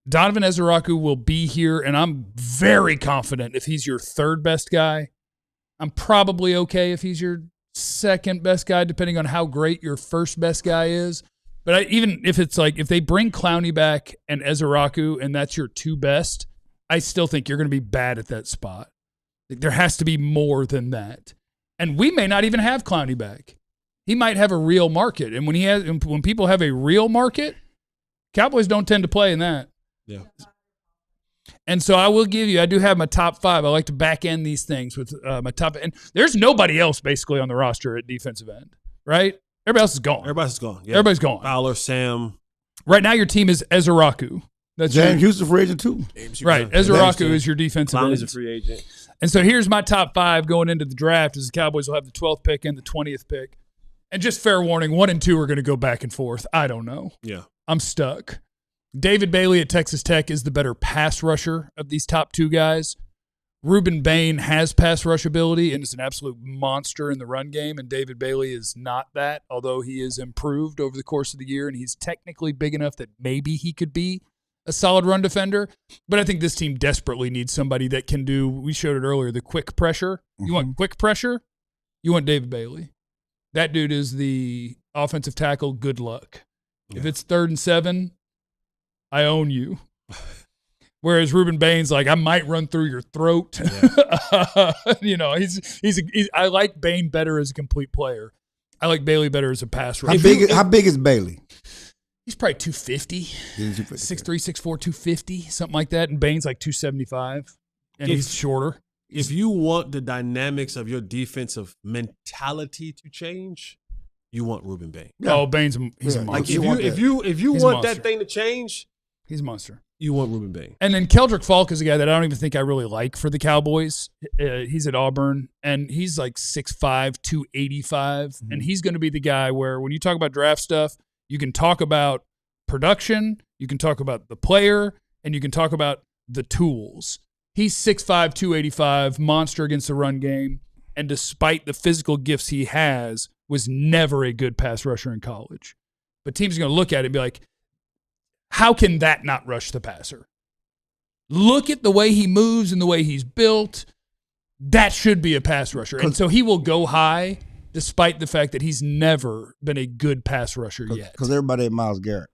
Speaker 1: Donovan Ezeraku will be here, and I'm very confident if he's your third best guy. I'm probably okay if he's your second best guy, depending on how great your first best guy is. But even if it's like, if they bring Clowney back and Ezeraku, and that's your two best, I still think you're going to be bad at that spot. Like, there has to be more than that. And we may not even have Clowney back. He might have a real market. And when people have a real market, Cowboys don't tend to play in that.
Speaker 3: Yeah.
Speaker 1: And so I do have my top five. I like to back end these things with my top. And there's nobody else basically on the roster at defensive end, right? Everybody else is gone.
Speaker 3: Everybody's gone. Yeah.
Speaker 1: Everybody's gone.
Speaker 3: Fowler, Sam.
Speaker 1: Right now your team is Ezeraku. That's
Speaker 2: James Houston free agent too.
Speaker 1: Right. Ezeraku is your defensive end.
Speaker 3: Clowney's a free agent.
Speaker 1: And so here's my top five going into the draft as the Cowboys will have the 12th pick and the 20th pick. And just fair warning, 1 and 2 are going to go back and forth. I don't know.
Speaker 3: Yeah.
Speaker 1: I'm stuck. David Bailey at Texas Tech is the better pass rusher of these top two guys. Ruben Bain has pass rush ability and is an absolute monster in the run game, and David Bailey is not that, although he is improved over the course of the year, and he's technically big enough that maybe he could be a solid run defender. But I think this team desperately needs somebody that can do, we showed it earlier, the quick pressure. You want quick pressure? You want David Bailey. That dude is the offensive tackle. Good luck. Yeah. If it's 3rd and 7, I own you. Whereas Ruben Bain's like, I might run through your throat. Yeah. I like Bain better as a complete player. I like Bailey better as a pass rusher.
Speaker 2: How big is Bailey?
Speaker 1: He's probably 250. 6'3", 6'4", 250, something like that. And Bain's like 275, and he's shorter.
Speaker 3: If you want the dynamics of your defensive mentality to change, you want Ruben Bain.
Speaker 1: Yeah. Oh, he's a monster.
Speaker 3: Like if you want that thing to change,
Speaker 1: He's a monster.
Speaker 3: You want Ruben Bain.
Speaker 1: And then Keldrick Falk is a guy that I don't even think I really like for the Cowboys. He's at Auburn, and he's like 6'5", 285, and he's going to be the guy where when you talk about draft stuff, you can talk about production, you can talk about the player, and you can talk about the tools. He's 6'5", 285, monster against the run game, and despite the physical gifts he has, was never a good pass rusher in college. But teams are going to look at it and be like, how can that not rush the passer? Look at the way he moves and the way he's built. That should be a pass rusher. And so he will go high despite the fact that he's never been a good pass rusher yet.
Speaker 2: Because everybody ain't Myles Garrett.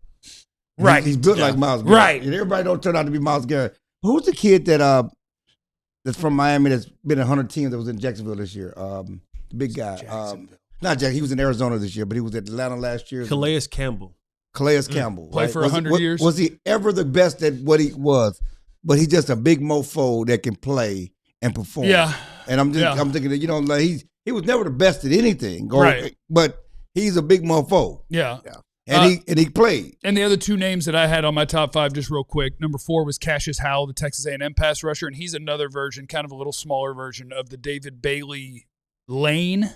Speaker 1: Right.
Speaker 2: He's built like Myles Garrett.
Speaker 1: Right.
Speaker 2: And everybody don't turn out to be Myles Garrett. Who's the kid that's from Miami that's been in 100 teams that was in Jacksonville this year? The big guy. Not Jack. He was in Arizona this year, but he was at Atlanta last year.
Speaker 3: Calais Campbell.
Speaker 2: Campbell.
Speaker 1: Played for 100 years.
Speaker 2: Was he ever the best at what he was? But he's just a big mofo that can play and perform.
Speaker 1: Yeah.
Speaker 2: And I'm thinking that, like he was never the best at anything.
Speaker 1: Right.
Speaker 2: But he's a big mofo.
Speaker 1: Yeah.
Speaker 2: And he played.
Speaker 1: And the other two names that I had on my top 5, just real quick, number 4 was Cassius Howell, the Texas A&M pass rusher, and he's another version, kind of a little smaller version of the David Bailey lane,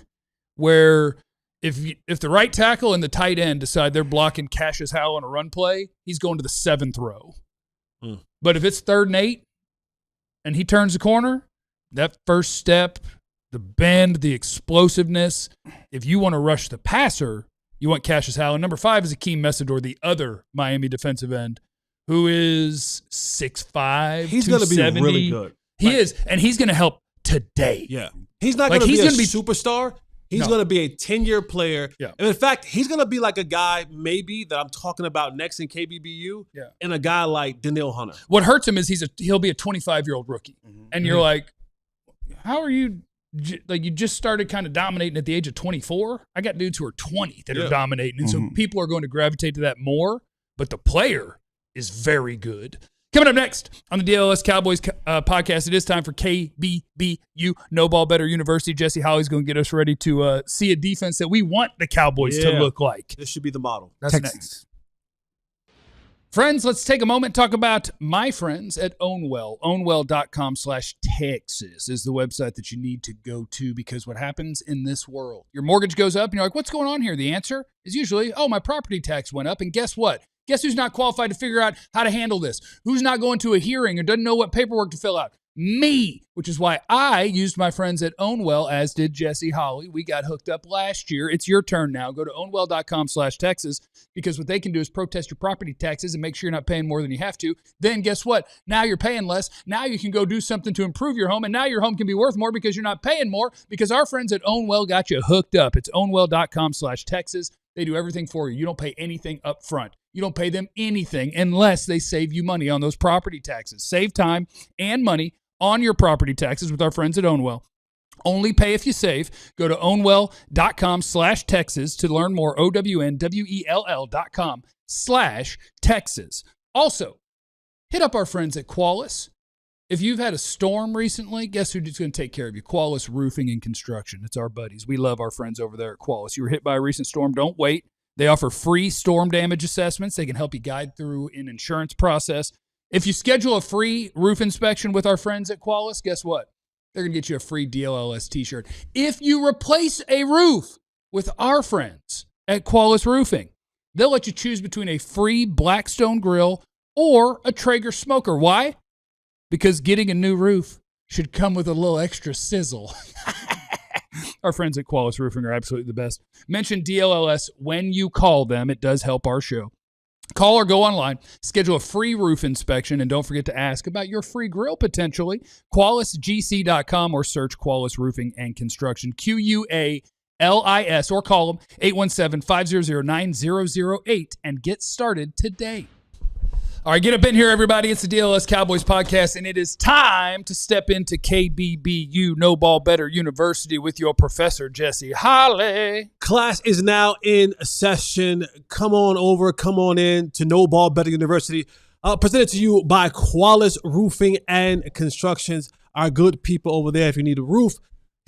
Speaker 1: where if the right tackle and the tight end decide they're blocking Cassius Howell on a run play, he's going to the 7th row. But if it's 3rd and 8 and he turns the corner, that first step, the bend, the explosiveness, if you want to rush the passer, you want Cassius Howell. And number 5 is Akeem Messidor, the other Miami defensive end, who is 6'5",
Speaker 3: He's going to be really good.
Speaker 1: He is, and he's going to help today.
Speaker 3: Yeah. He's not going to be a superstar. He's going to be a 10-year player. Yeah. And in fact, he's going to be like a guy maybe that I'm talking about next in KBBU and a guy like Danielle Hunter.
Speaker 1: What hurts him is he'll be a 25-year-old rookie. And you're like, how are you – like you just started kind of dominating at the age of 24? I got dudes who are 20 that are dominating. And so people are going to gravitate to that more. But the player is very good. Coming up next on the DLLS Cowboys podcast, it is time for KBBU, No Ball Better University. Jesse Holley's going to get us ready to see a defense that we want the Cowboys to look like.
Speaker 3: This should be the model.
Speaker 1: That's
Speaker 2: Texas.
Speaker 1: next. Friends, let's take a moment and talk about my friends at Ownwell. Ownwell.com/Texas is the website that you need to go to because what happens in this world? Your mortgage goes up and you're like, what's going on here? The answer is usually, my property tax went up. And guess what? Guess who's not qualified to figure out how to handle this? Who's not going to a hearing or doesn't know what paperwork to fill out? Me, which is why I used my friends at Ownwell, as did Jesse Holley. We got hooked up last year. It's your turn now. Go to Ownwell.com/Texas because what they can do is protest your property taxes and make sure you're not paying more than you have to. Then guess what? Now you're paying less. Now you can go do something to improve your home, and now your home can be worth more because you're not paying more because our friends at Ownwell got you hooked up. It's Ownwell.com/Texas. They do everything for you. You don't pay anything up front. You don't pay them anything unless they save you money on those property taxes. Save time and money on your property taxes with our friends at Ownwell. Only pay if you save. Go to Ownwell.com/Texas to learn more. OWNWELL.com/Texas. Also, hit up our friends at Qualis. If you've had a storm recently, guess who's going to take care of you? Qualis Roofing and Construction. It's our buddies. We love our friends over there at Qualis. You were hit by a recent storm, don't wait. They offer free storm damage assessments. They can help you guide through an insurance process. If you schedule a free roof inspection with our friends at Qualis, guess what? They're going to get you a free DLLS t-shirt. If you replace a roof with our friends at Qualis Roofing, they'll let you choose between a free Blackstone grill or a Traeger smoker. Why? Because getting a new roof should come with a little extra sizzle. Our friends at Qualis Roofing are absolutely the best. Mention DLLS when you call them. It does help our show. Call or go online, schedule a free roof inspection, and don't forget to ask about your free grill potentially. QualisGC.com or search Qualis Roofing and Construction, QUALIS, or call them 817-500-9008 and get started today. All right, get up in here, everybody. It's the DLS Cowboys podcast, and it is time to step into KBBU, No Ball Better University, with your professor, Jesse Holley.
Speaker 3: Class is now in session. Come on in to No Ball Better University. Presented to you by Qualis Roofing and Constructions. Our good people over there. If you need a roof,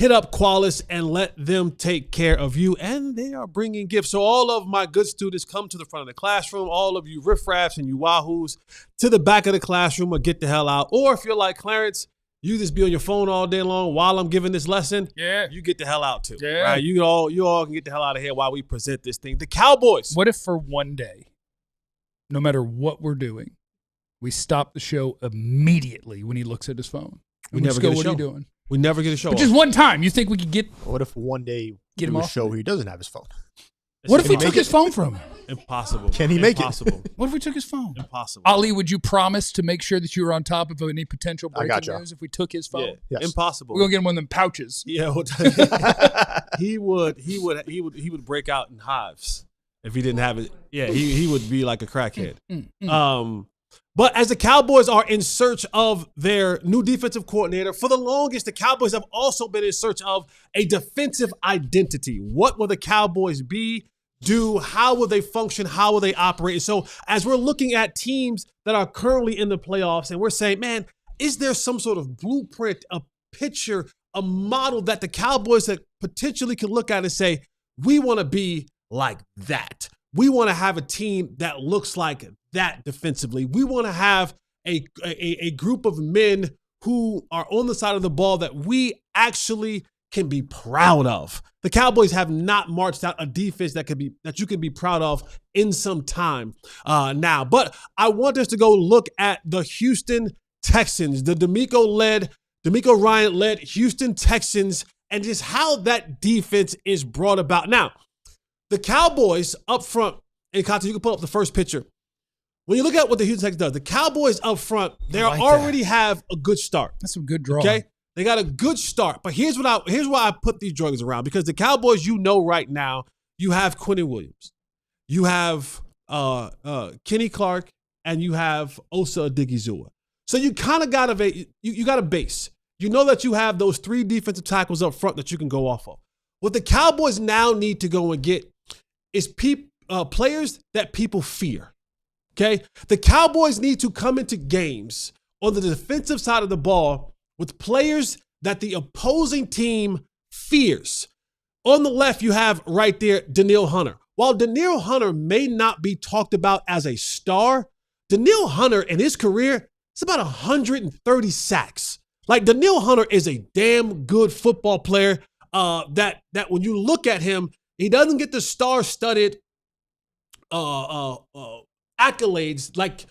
Speaker 3: hit up Qualis and let them take care of you. And they are bringing gifts. So all of my good students come to the front of the classroom. All of you riffraffs and you wahoos to the back of the classroom or get the hell out. Or if you're like Clarence, you just be on your phone all day long while I'm giving this lesson. Yeah. You get the hell out too. Yeah. Right? You all can get the hell out of here while we present this thing. The Cowboys.
Speaker 1: What if for one day, no matter what we're doing, we stop the show immediately when he looks at his phone?
Speaker 3: We never get a show.
Speaker 1: What are you doing?
Speaker 3: We never get a show.
Speaker 1: But just one time. You think we could get?
Speaker 6: What if one day
Speaker 1: get him
Speaker 6: a
Speaker 1: off?
Speaker 6: show where he doesn't have his phone?
Speaker 1: What if we took his phone from him?
Speaker 3: Impossible.
Speaker 6: Can he make it?
Speaker 1: What if we took his phone?
Speaker 3: Impossible.
Speaker 1: Ali, would you promise to make sure that you were on top of any potential breaking news if we took his phone?
Speaker 3: Yeah. Yes. Impossible.
Speaker 1: We're gonna get him one of them pouches.
Speaker 3: Yeah, he would break out in hives if he didn't have it. Yeah, he would be like a crackhead. But as the Cowboys are in search of their new defensive coordinator, for the longest, the Cowboys have also been in search of a defensive identity. What will the Cowboys be, do, how will they function, how will they operate? And so as we're looking at teams that are currently in the playoffs and we're saying, man, is there some sort of blueprint, a picture, a model that the Cowboys that potentially can look at and say, we want to be like that. We want to have a team that looks like that defensively. We want to have a group of men who are on the side of the ball that we actually can be proud of. The Cowboys have not marched out a defense that you can be proud of in some time now. But I want us to go look at the Houston Texans, the D'Amico Ryan-led Houston Texans, and just how that defense is brought about. Now, the Cowboys up front, and Kata, you can pull up the first picture. When you look at what the Houston Texans does, the Cowboys up front, they already have a good start.
Speaker 1: That's some good drawing.
Speaker 3: Okay, they got a good start. But here's why I put these drugs around, because the Cowboys, right now, you have Quinnen Williams, you have Kenny Clark, and you have Osa Odigizua. So you kind of got a base. You know that you have those three defensive tackles up front that you can go off of. What the Cowboys now need to go and get is players that people fear. Okay? The Cowboys need to come into games on the defensive side of the ball with players that the opposing team fears. On the left, you have right there Danielle Hunter. While Danielle Hunter may not be talked about as a star, Danielle Hunter in his career, it's about 130 sacks. Like, Danielle Hunter is a damn good football player that when you look at him, he doesn't get the star-studded accolades like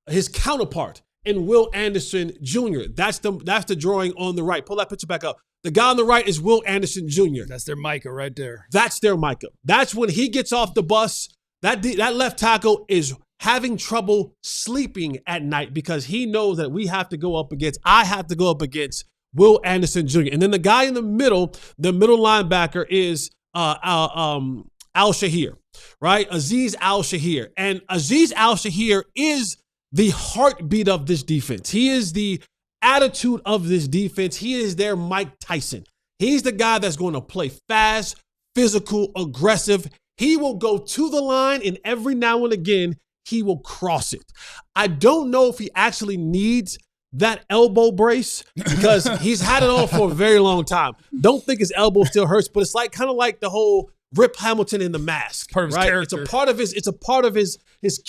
Speaker 3: his counterpart in Will Anderson Jr. That's the drawing on the right. Pull that picture back up. The guy on the right is Will Anderson Jr.
Speaker 1: That's their Micah right there.
Speaker 3: That's their Micah. That's when he gets off the bus. That left tackle is having trouble sleeping at night because he knows that I have to go up against Will Anderson Jr. And then the guy in the middle linebacker is Al-Shahir, right? Azeez Al-Shahir. And Azeez Al-Shahir is the heartbeat of this defense. He is the attitude of this defense. He is their Mike Tyson. He's the guy that's going to play fast, physical, aggressive. He will go to the line, and every now and again, he will cross it. I don't know if he actually needs that elbow brace because he's had it on for a very long time. Don't think his elbow still hurts, but it's like kind of like the whole Rip Hamilton in The Mask.
Speaker 1: Part of his character.
Speaker 3: It's a part of his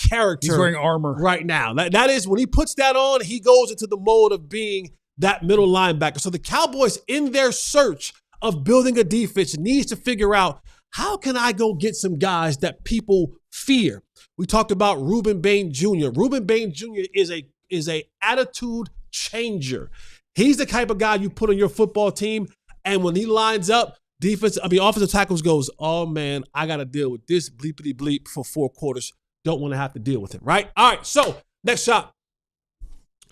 Speaker 3: character.
Speaker 1: He's wearing armor
Speaker 3: right now. That is, when he puts that on, he goes into the mode of being that middle linebacker. So the Cowboys, in their search of building a defense, needs to figure out, how can I go get some guys that people fear? We talked about Ruben Bain Jr. Ruben Bain Jr. is a attitude changer. He's the type of guy you put on your football team, and when he lines up, offensive tackles goes, oh man, I got to deal with this bleepity bleep for 4 quarters. Don't want to have to deal with it, right? All right, so next shot.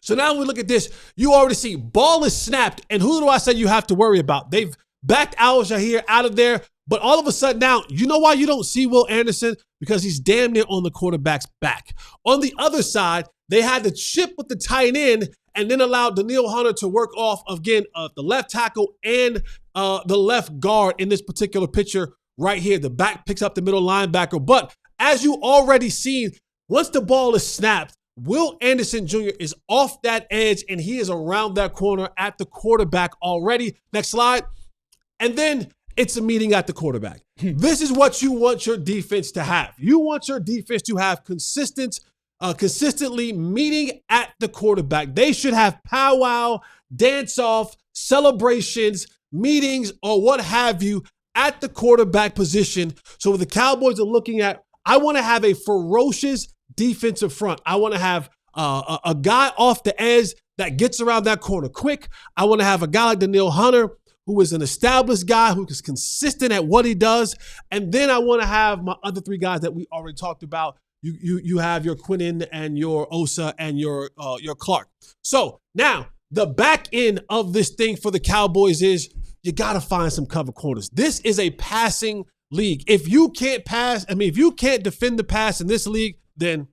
Speaker 3: So now we look at this. You already see ball is snapped, and who do I say you have to worry about? They've backed Al-Shahir out of there, but all of a sudden now, you know why you don't see Will Anderson? Because he's damn near on the quarterback's back. On the other side, they had to chip with the tight end and then allowed Danielle Hunter to work off, again, the left tackle and the left guard in this particular picture right here. The back picks up the middle linebacker. But as you already seen, once the ball is snapped, Will Anderson Jr. is off that edge, and he is around that corner at the quarterback already. Next slide. And then it's a meeting at the quarterback. This is what you want your defense to have. You want your defense to have consistently meeting at the quarterback. They should have powwow, dance-off, celebrations, meetings, or what have you at the quarterback position. So the Cowboys are looking at, I want to have a ferocious defensive front. I want to have a guy off the edge that gets around that corner quick. I want to have a guy like Danielle Hunter, who is an established guy, who is consistent at what he does. And then I want to have my other three guys that we already talked about. You have your Quinnen and your Osa and your Clark. So now the back end of this thing for the Cowboys is you got to find some cover corners. This is a passing league. If you can't if you can't defend the pass in this league, then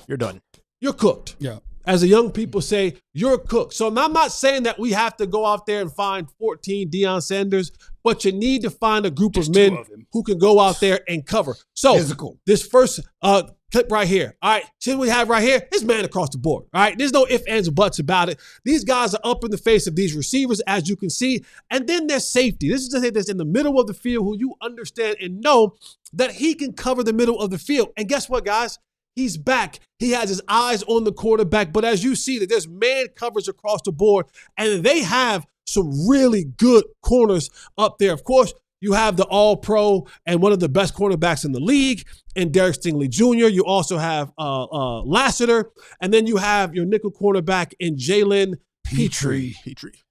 Speaker 6: you're done.
Speaker 3: You're cooked.
Speaker 1: Yeah.
Speaker 3: As the young people say, you're cooked. So I'm not saying that we have to go out there and find 14 Deion Sanders, but you need to find a group of men who can go out there and cover. So this first clip right here. All right, see what we have right here? It's man across the board. All right, there's no ifs, ands, or buts about it. These guys are up in the face of these receivers, as you can see. And then there's safety. This is the thing that's in the middle of the field who you understand and know that he can cover the middle of the field. And guess what, guys? He's back. He has his eyes on the quarterback. But as you see, that there's man coverage across the board, and they have some really good corners up there. Of course, you have the All-Pro and one of the best cornerbacks in the league, and Derek Stingley Jr. You also have Lassiter, and then you have your nickel cornerback in Jalen Petrie.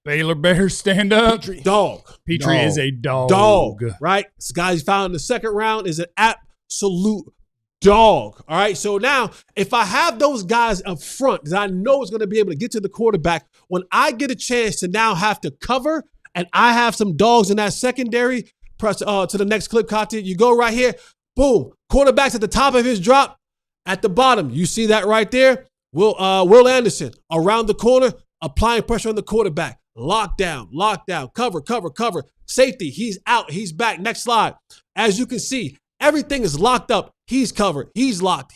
Speaker 1: Baylor Bears, stand up.
Speaker 3: Dog.
Speaker 1: Petrie is a dog.
Speaker 3: Dog, right? This guy he's found in the second round is an absolute dog. All right. So now, if I have those guys up front, that I know is going to be able to get to the quarterback, when I get a chance to now have to cover, and I have some dogs in that secondary, press to the next clip, Kati. You go right here. Boom. Quarterback's at the top of his drop. At the bottom, you see that right there. Will Anderson around the corner, applying pressure on the quarterback. Lockdown, cover. Safety, he's out, he's back. Next slide. As you can see, everything is locked up. He's covered. He's locked.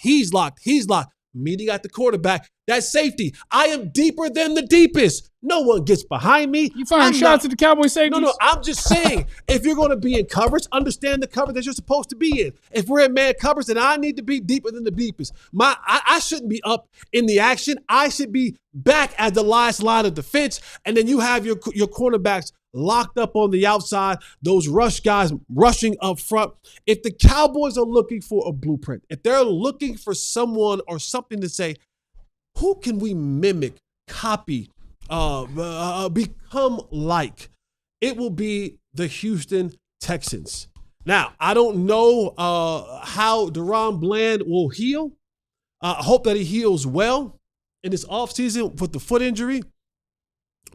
Speaker 3: Meeting at the quarterback. That's safety. I am deeper than the deepest. No one gets behind me.
Speaker 1: You firing shots at the Cowboys safeties?
Speaker 3: No. I'm just saying, if you're going to be in coverage, understand the coverage that you're supposed to be in. If we're in man coverage, then I need to be deeper than the deepest. I shouldn't be up in the action. I should be back at the last line of defense. And then you have your cornerbacks locked up on the outside, those rush guys rushing up front. If the Cowboys are looking for a blueprint, if they're looking for someone or something to say, who can we mimic, copy, become like, it will be the Houston Texans. Now, I don't know how DaRon Bland will heal. I hope that he heals well in this offseason with the foot injury.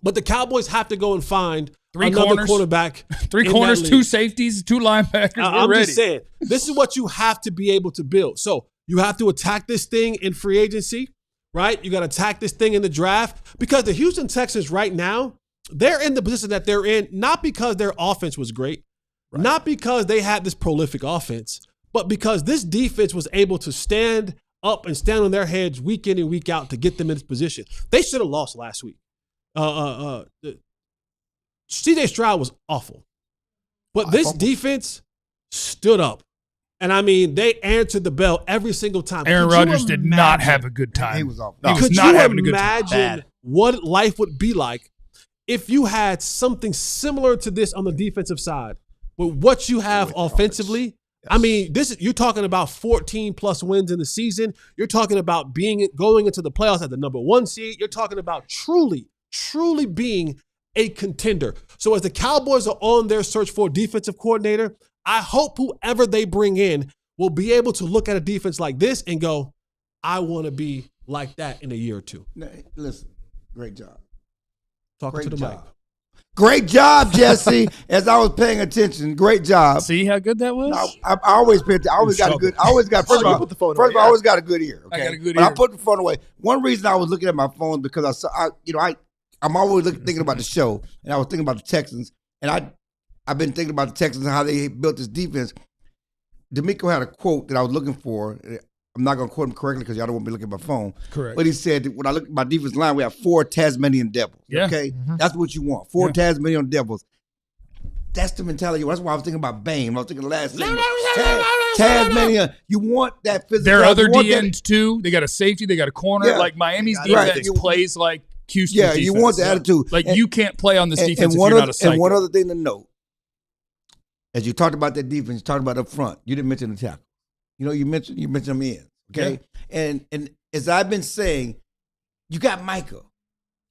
Speaker 3: But the Cowboys have to go and find another quarterback.
Speaker 1: 3 corners, 2 safeties, 2 linebackers.
Speaker 3: I'm just saying, this is what you have to be able to build. So you have to attack this thing in free agency, right? You got to attack this thing in the draft, because the Houston Texans right now, they're in the position that they're in, not because their offense was great, not because they had this prolific offense, but because this defense was able to stand up and stand on their heads week in and week out to get them in this position. They should have lost last week. C.J. Stroud was awful, but this defense stood up. And I mean, they answered the bell every single time.
Speaker 1: Aaron Rodgers did not have a good time.
Speaker 2: He was awful.
Speaker 1: He was
Speaker 3: Could
Speaker 1: not
Speaker 3: you
Speaker 1: having a good time.
Speaker 3: imagine what life would be like if you had something similar to this on the defensive side, with what you have offensively? Yes. I mean, you're talking about 14 plus wins in the season. You're talking about going into the playoffs at the number 1 seed. You're talking about truly being a contender. So as the Cowboys are on their search for a defensive coordinator, I hope whoever they bring in will be able to look at a defense like this and go, I want to be like that in a year or two.
Speaker 2: Listen, great job.
Speaker 3: Talking to the mic.
Speaker 2: Great job, Jesse. As I was paying attention, great job.
Speaker 1: See how good that was?
Speaker 2: I always pay attention. I always got a good. I always got. First of all, I always got a good ear. Okay?
Speaker 1: I got a good
Speaker 2: ear.
Speaker 1: ear.
Speaker 2: I put the phone away. One reason I was looking at my phone because I'm always thinking about the show, and I was thinking about the Texans, and I've been thinking about the Texans and how they built this defense. D'Amico had a quote that I was looking for. I'm not going to quote him correctly because y'all don't want me to look at my phone.
Speaker 1: Correct.
Speaker 2: But he said, when I look at my defense line, we have 4 Tasmanian devils.
Speaker 1: Yeah.
Speaker 2: Okay? Mm-hmm. That's what you want. 4 Tasmanian devils. That's the mentality. That's why I was thinking about Bane. I was thinking last segment. Tasmania, you want that physical.
Speaker 1: There are other DNs too. They got a safety. They got a corner.
Speaker 2: Yeah.
Speaker 1: Like Miami's defense plays like Houston's defense.
Speaker 2: You want the attitude.
Speaker 1: Like you can't play on this defense if you're not a psycho.
Speaker 2: And one other thing to note, as you talked about that defense, you talked about up front, you didn't mention the tackle. You mentioned them in. Okay? Yeah. And as I've been saying, you got Micah.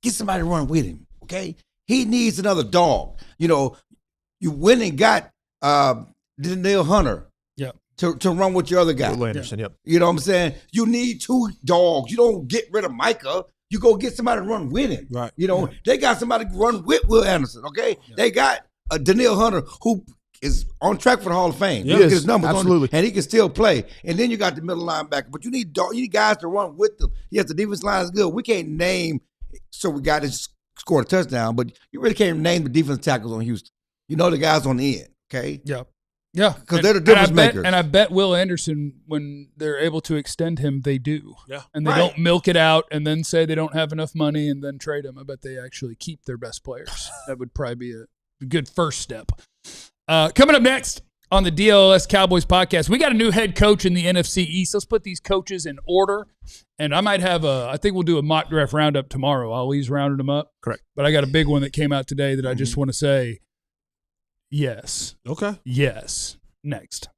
Speaker 2: Get somebody to run with him. Okay? He needs another dog. You went and got Danielle Hunter to run with your other guy.
Speaker 6: Will Anderson, yep.
Speaker 2: You know what I'm saying? You need 2 dogs. You don't get rid of Micah. You go get somebody to run with him.
Speaker 3: Right.
Speaker 2: They got somebody to run with Will Anderson, okay? Yeah. They got Danielle Hunter who is on track for the Hall of Fame.
Speaker 6: Yeah,
Speaker 2: Look at his numbers
Speaker 6: absolutely.
Speaker 2: and he can still play. And then you got the middle linebacker. But you need guys to run with them. Yes, the defense line is good. We can't name so we got to score a touchdown, but you really can't name the defense tackles on Houston. The guys on the end, okay?
Speaker 1: Yeah. Yeah.
Speaker 2: Because they're the difference makers.
Speaker 1: And I bet Will Anderson, when they're able to extend him, they do.
Speaker 3: Yeah.
Speaker 1: And they don't milk it out and then say they don't have enough money and then trade him. I bet they actually keep their best players. That would probably be a good first step. Coming up next on the DLLS Cowboys podcast, we got a new head coach in the NFC East. Let's put these coaches in order. And I might have I think we'll do a mock draft roundup tomorrow. Ali's rounded them up.
Speaker 6: Correct.
Speaker 1: But I got a big one that came out today that I just want to say, yes.
Speaker 3: Okay.
Speaker 1: Yes. Next.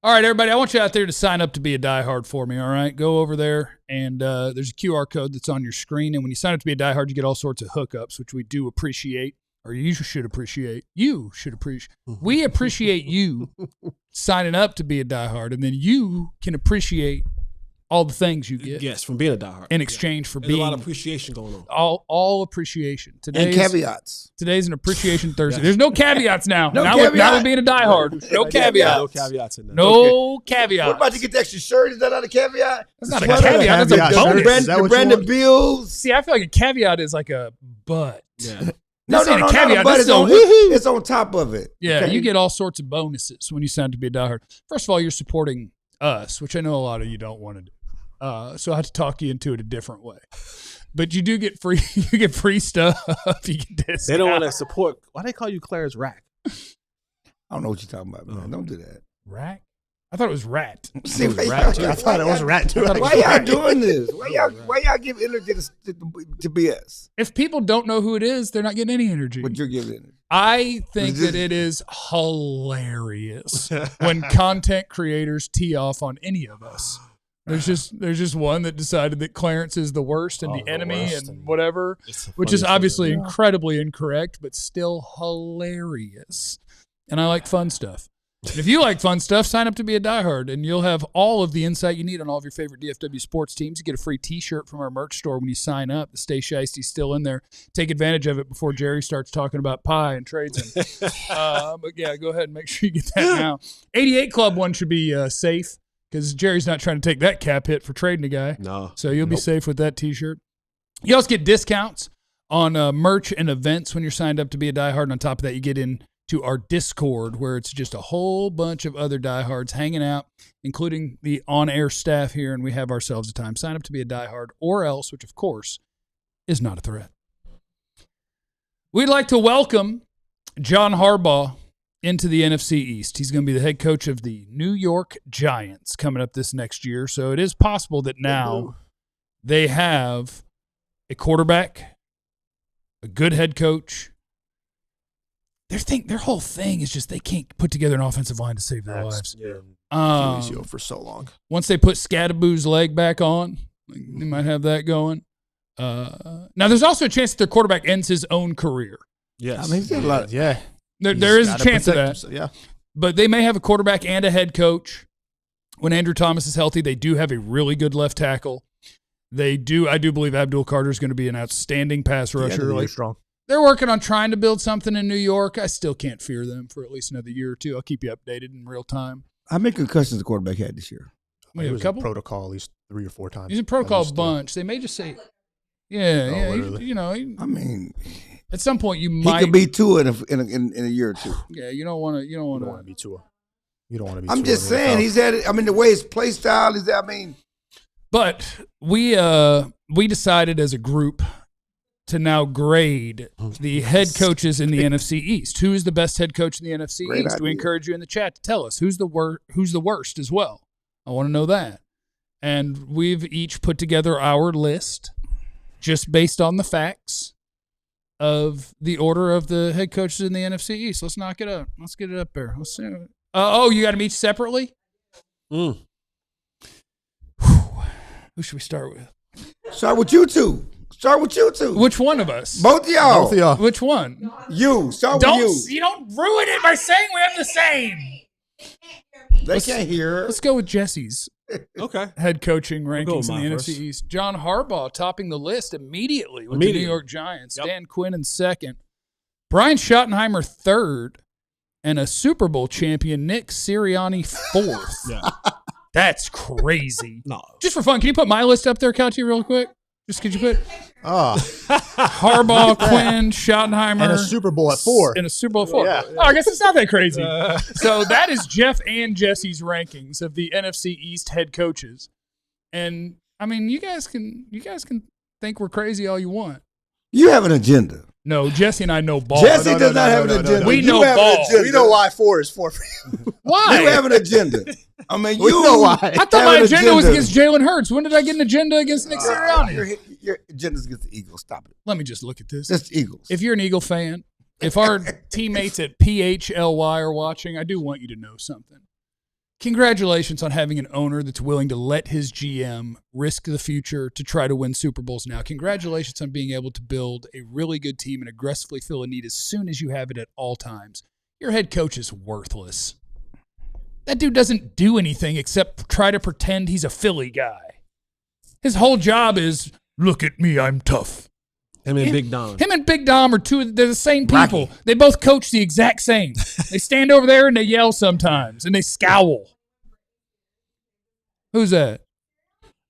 Speaker 1: All right, everybody, I want you out there to sign up to be a diehard for me, all right? Go over there, and there's a QR code that's on your screen, and when you sign up to be a diehard, you get all sorts of hookups, which we do appreciate, or you should appreciate. You should appreciate. We appreciate you signing up to be a diehard, and then you can appreciate all the things you get.
Speaker 3: Yes, from being a diehard.
Speaker 1: In exchange for
Speaker 3: There's
Speaker 1: being.
Speaker 3: a lot of appreciation going on.
Speaker 1: All appreciation.
Speaker 2: And caveats.
Speaker 1: Today's an appreciation Thursday. There's no caveats now.
Speaker 2: No
Speaker 1: now
Speaker 2: caveats.
Speaker 1: Now we're being a diehard. No caveats.
Speaker 3: No caveats in there.
Speaker 1: No caveats.
Speaker 2: What about you get the extra shirt? Is that not a caveat?
Speaker 1: That's not a caveat. That's a bonus.
Speaker 2: The Brandon Bills.
Speaker 1: See, I feel like a caveat is like a but.
Speaker 3: Yeah.
Speaker 2: No,
Speaker 1: a caveat.
Speaker 2: But it's on top of it.
Speaker 1: Yeah,
Speaker 2: okay?
Speaker 1: you get all sorts of bonuses when you sign up to be a diehard. First of all, you're supporting us, which I know a lot of you don't want to do. So I have to talk you into it a different way. But you do get free. You get free stuff. You get discounts.
Speaker 3: They don't want to support. Why they call you Claire's Rack?
Speaker 2: I don't know what you're talking about, man. Don't do that.
Speaker 1: Rack? I thought it was rat.
Speaker 2: See,
Speaker 6: rat too. I thought it was rat too.
Speaker 2: Why y'all doing this? Why y'all give energy to BS?
Speaker 1: If people don't know who it is, they're not getting any energy.
Speaker 2: But you're giving energy.
Speaker 1: I think that it is hilarious when content creators tee off on any of us. There's just one that decided that Clarence is the worst and the enemy and whatever, which is obviously incredibly incorrect, but still hilarious. And I like fun stuff. And if you like fun stuff, sign up to be a diehard, and you'll have all of the insight you need on all of your favorite DFW sports teams. You get a free T-shirt from our merch store when you sign up. The Stay Shiesty's still in there. Take advantage of it before Jerry starts talking about pie and trades him. But yeah, go ahead and make sure you get that now. 88 Club one should be safe, because Jerry's not trying to take that cap hit for trading a guy.
Speaker 3: No.
Speaker 1: So you'll be safe with that T-shirt. You also get discounts on merch and events when you're signed up to be a diehard. And on top of that, you get into our Discord, where it's just a whole bunch of other diehards hanging out, including the on-air staff here, and we have ourselves a time. Sign up to be a diehard, or else, which of course is not a threat. We'd like to welcome John Harbaugh into the NFC East. He's going to be the head coach of the New York Giants coming up this next year. So it is possible that now they have a quarterback, a good head coach. Their whole thing is just they can't put together an offensive line to save their lives.
Speaker 6: For so long.
Speaker 1: Once they put Scadaboo's leg back on, they might have that going. Now, there's also a chance that their quarterback ends his own career.
Speaker 3: Yes.
Speaker 2: I mean, he's got a lot.
Speaker 6: Yeah.
Speaker 1: There is a chance of that.
Speaker 6: Himself. Yeah.
Speaker 1: But they may have a quarterback and a head coach. When Andrew Thomas is healthy, they do have a really good left tackle. I do believe Abdul Carter is going to be an outstanding pass rusher.
Speaker 6: Really strong.
Speaker 1: They're working on trying to build something in New York. I still can't fear them for at least another year or two. I'll keep you updated in real time.
Speaker 2: How many concussions the quarterback had this year?
Speaker 1: He was
Speaker 6: a protocol at least 3 or 4 times.
Speaker 1: He's in protocol a bunch. They may just say,
Speaker 2: I mean,
Speaker 1: at some point you
Speaker 2: he
Speaker 1: might.
Speaker 2: could be Tua in a year or two.
Speaker 1: Yeah, you don't want to.
Speaker 6: You don't want to be Tua. You don't want to be.
Speaker 2: I'm
Speaker 6: Tua
Speaker 2: just saying, he's had. I mean, the way his play style is. I mean,
Speaker 1: But we decided as a group to now grade the head coaches in the NFC East. Who is the best head coach in the NFC
Speaker 2: Great
Speaker 1: East?
Speaker 2: idea.
Speaker 1: We encourage you in the chat to tell us who's the worst as well. I want to know that. And we've each put together our list just based on the facts of the order of the head coaches in the NFC East. Let's knock it up. Let's get it up there. Let's see. You got them each separately? Who should we start with?
Speaker 2: Start with you two.
Speaker 1: Which one of us?
Speaker 2: Both of y'all.
Speaker 1: Which one?
Speaker 2: You. Start with you.
Speaker 1: You don't ruin it by saying we have the same.
Speaker 2: They can't hear.
Speaker 1: Let's go with Jesse's
Speaker 3: Okay.
Speaker 1: head coaching rankings in the
Speaker 3: mine
Speaker 1: NFC
Speaker 3: first.
Speaker 1: East. John Harbaugh topping the list immediately with the New York Giants.
Speaker 3: Yep.
Speaker 1: Dan Quinn in second. Brian Schottenheimer third. And a Super Bowl champion, Nick Sirianni, fourth.
Speaker 3: Yeah.
Speaker 1: That's crazy.
Speaker 3: No.
Speaker 1: Just for fun, can you put my list up there, Couchy, real quick? Just could you put Harbaugh, Quinn, Schottenheimer.
Speaker 6: And a Super Bowl at 4.
Speaker 1: And a Super Bowl 4.
Speaker 6: Yeah.
Speaker 1: Oh, I guess it's not that crazy. So that is Jeff and Jesse's rankings of the NFC East head coaches. And, I mean, you guys can think we're crazy all you want.
Speaker 2: You have an agenda.
Speaker 1: No, Jesse and I know ball.
Speaker 2: Jesse does not have an agenda.
Speaker 1: We
Speaker 2: You
Speaker 1: know
Speaker 2: have an
Speaker 1: ball.
Speaker 2: agenda.
Speaker 6: We know why 4 is 4 for you.
Speaker 1: Why?
Speaker 2: You have an agenda. I mean,
Speaker 6: We know why.
Speaker 1: I thought
Speaker 2: have
Speaker 1: my
Speaker 2: an
Speaker 1: agenda was
Speaker 2: agenda.
Speaker 1: against Jalen Hurts. When did I get an agenda against Nick Sirianni?
Speaker 2: Your agenda's against the Eagles. Stop it.
Speaker 1: Let me just look at this.
Speaker 2: That's the Eagles.
Speaker 1: If you're an Eagle fan, if our teammates at PHLY are watching, I do want you to know something. Congratulations on having an owner that's willing to let his GM risk the future to try to win Super Bowls now. Congratulations on being able to build a really good team and aggressively fill a need as soon as you have it at all times. Your head coach is worthless. That dude doesn't do anything except try to pretend he's a Philly guy. His whole job is, look at me, I'm tough.
Speaker 3: Him and Big Dom.
Speaker 1: Him and Big Dom they're the same people. They both coach the exact same. They stand over there and they yell sometimes and they scowl. Who's that?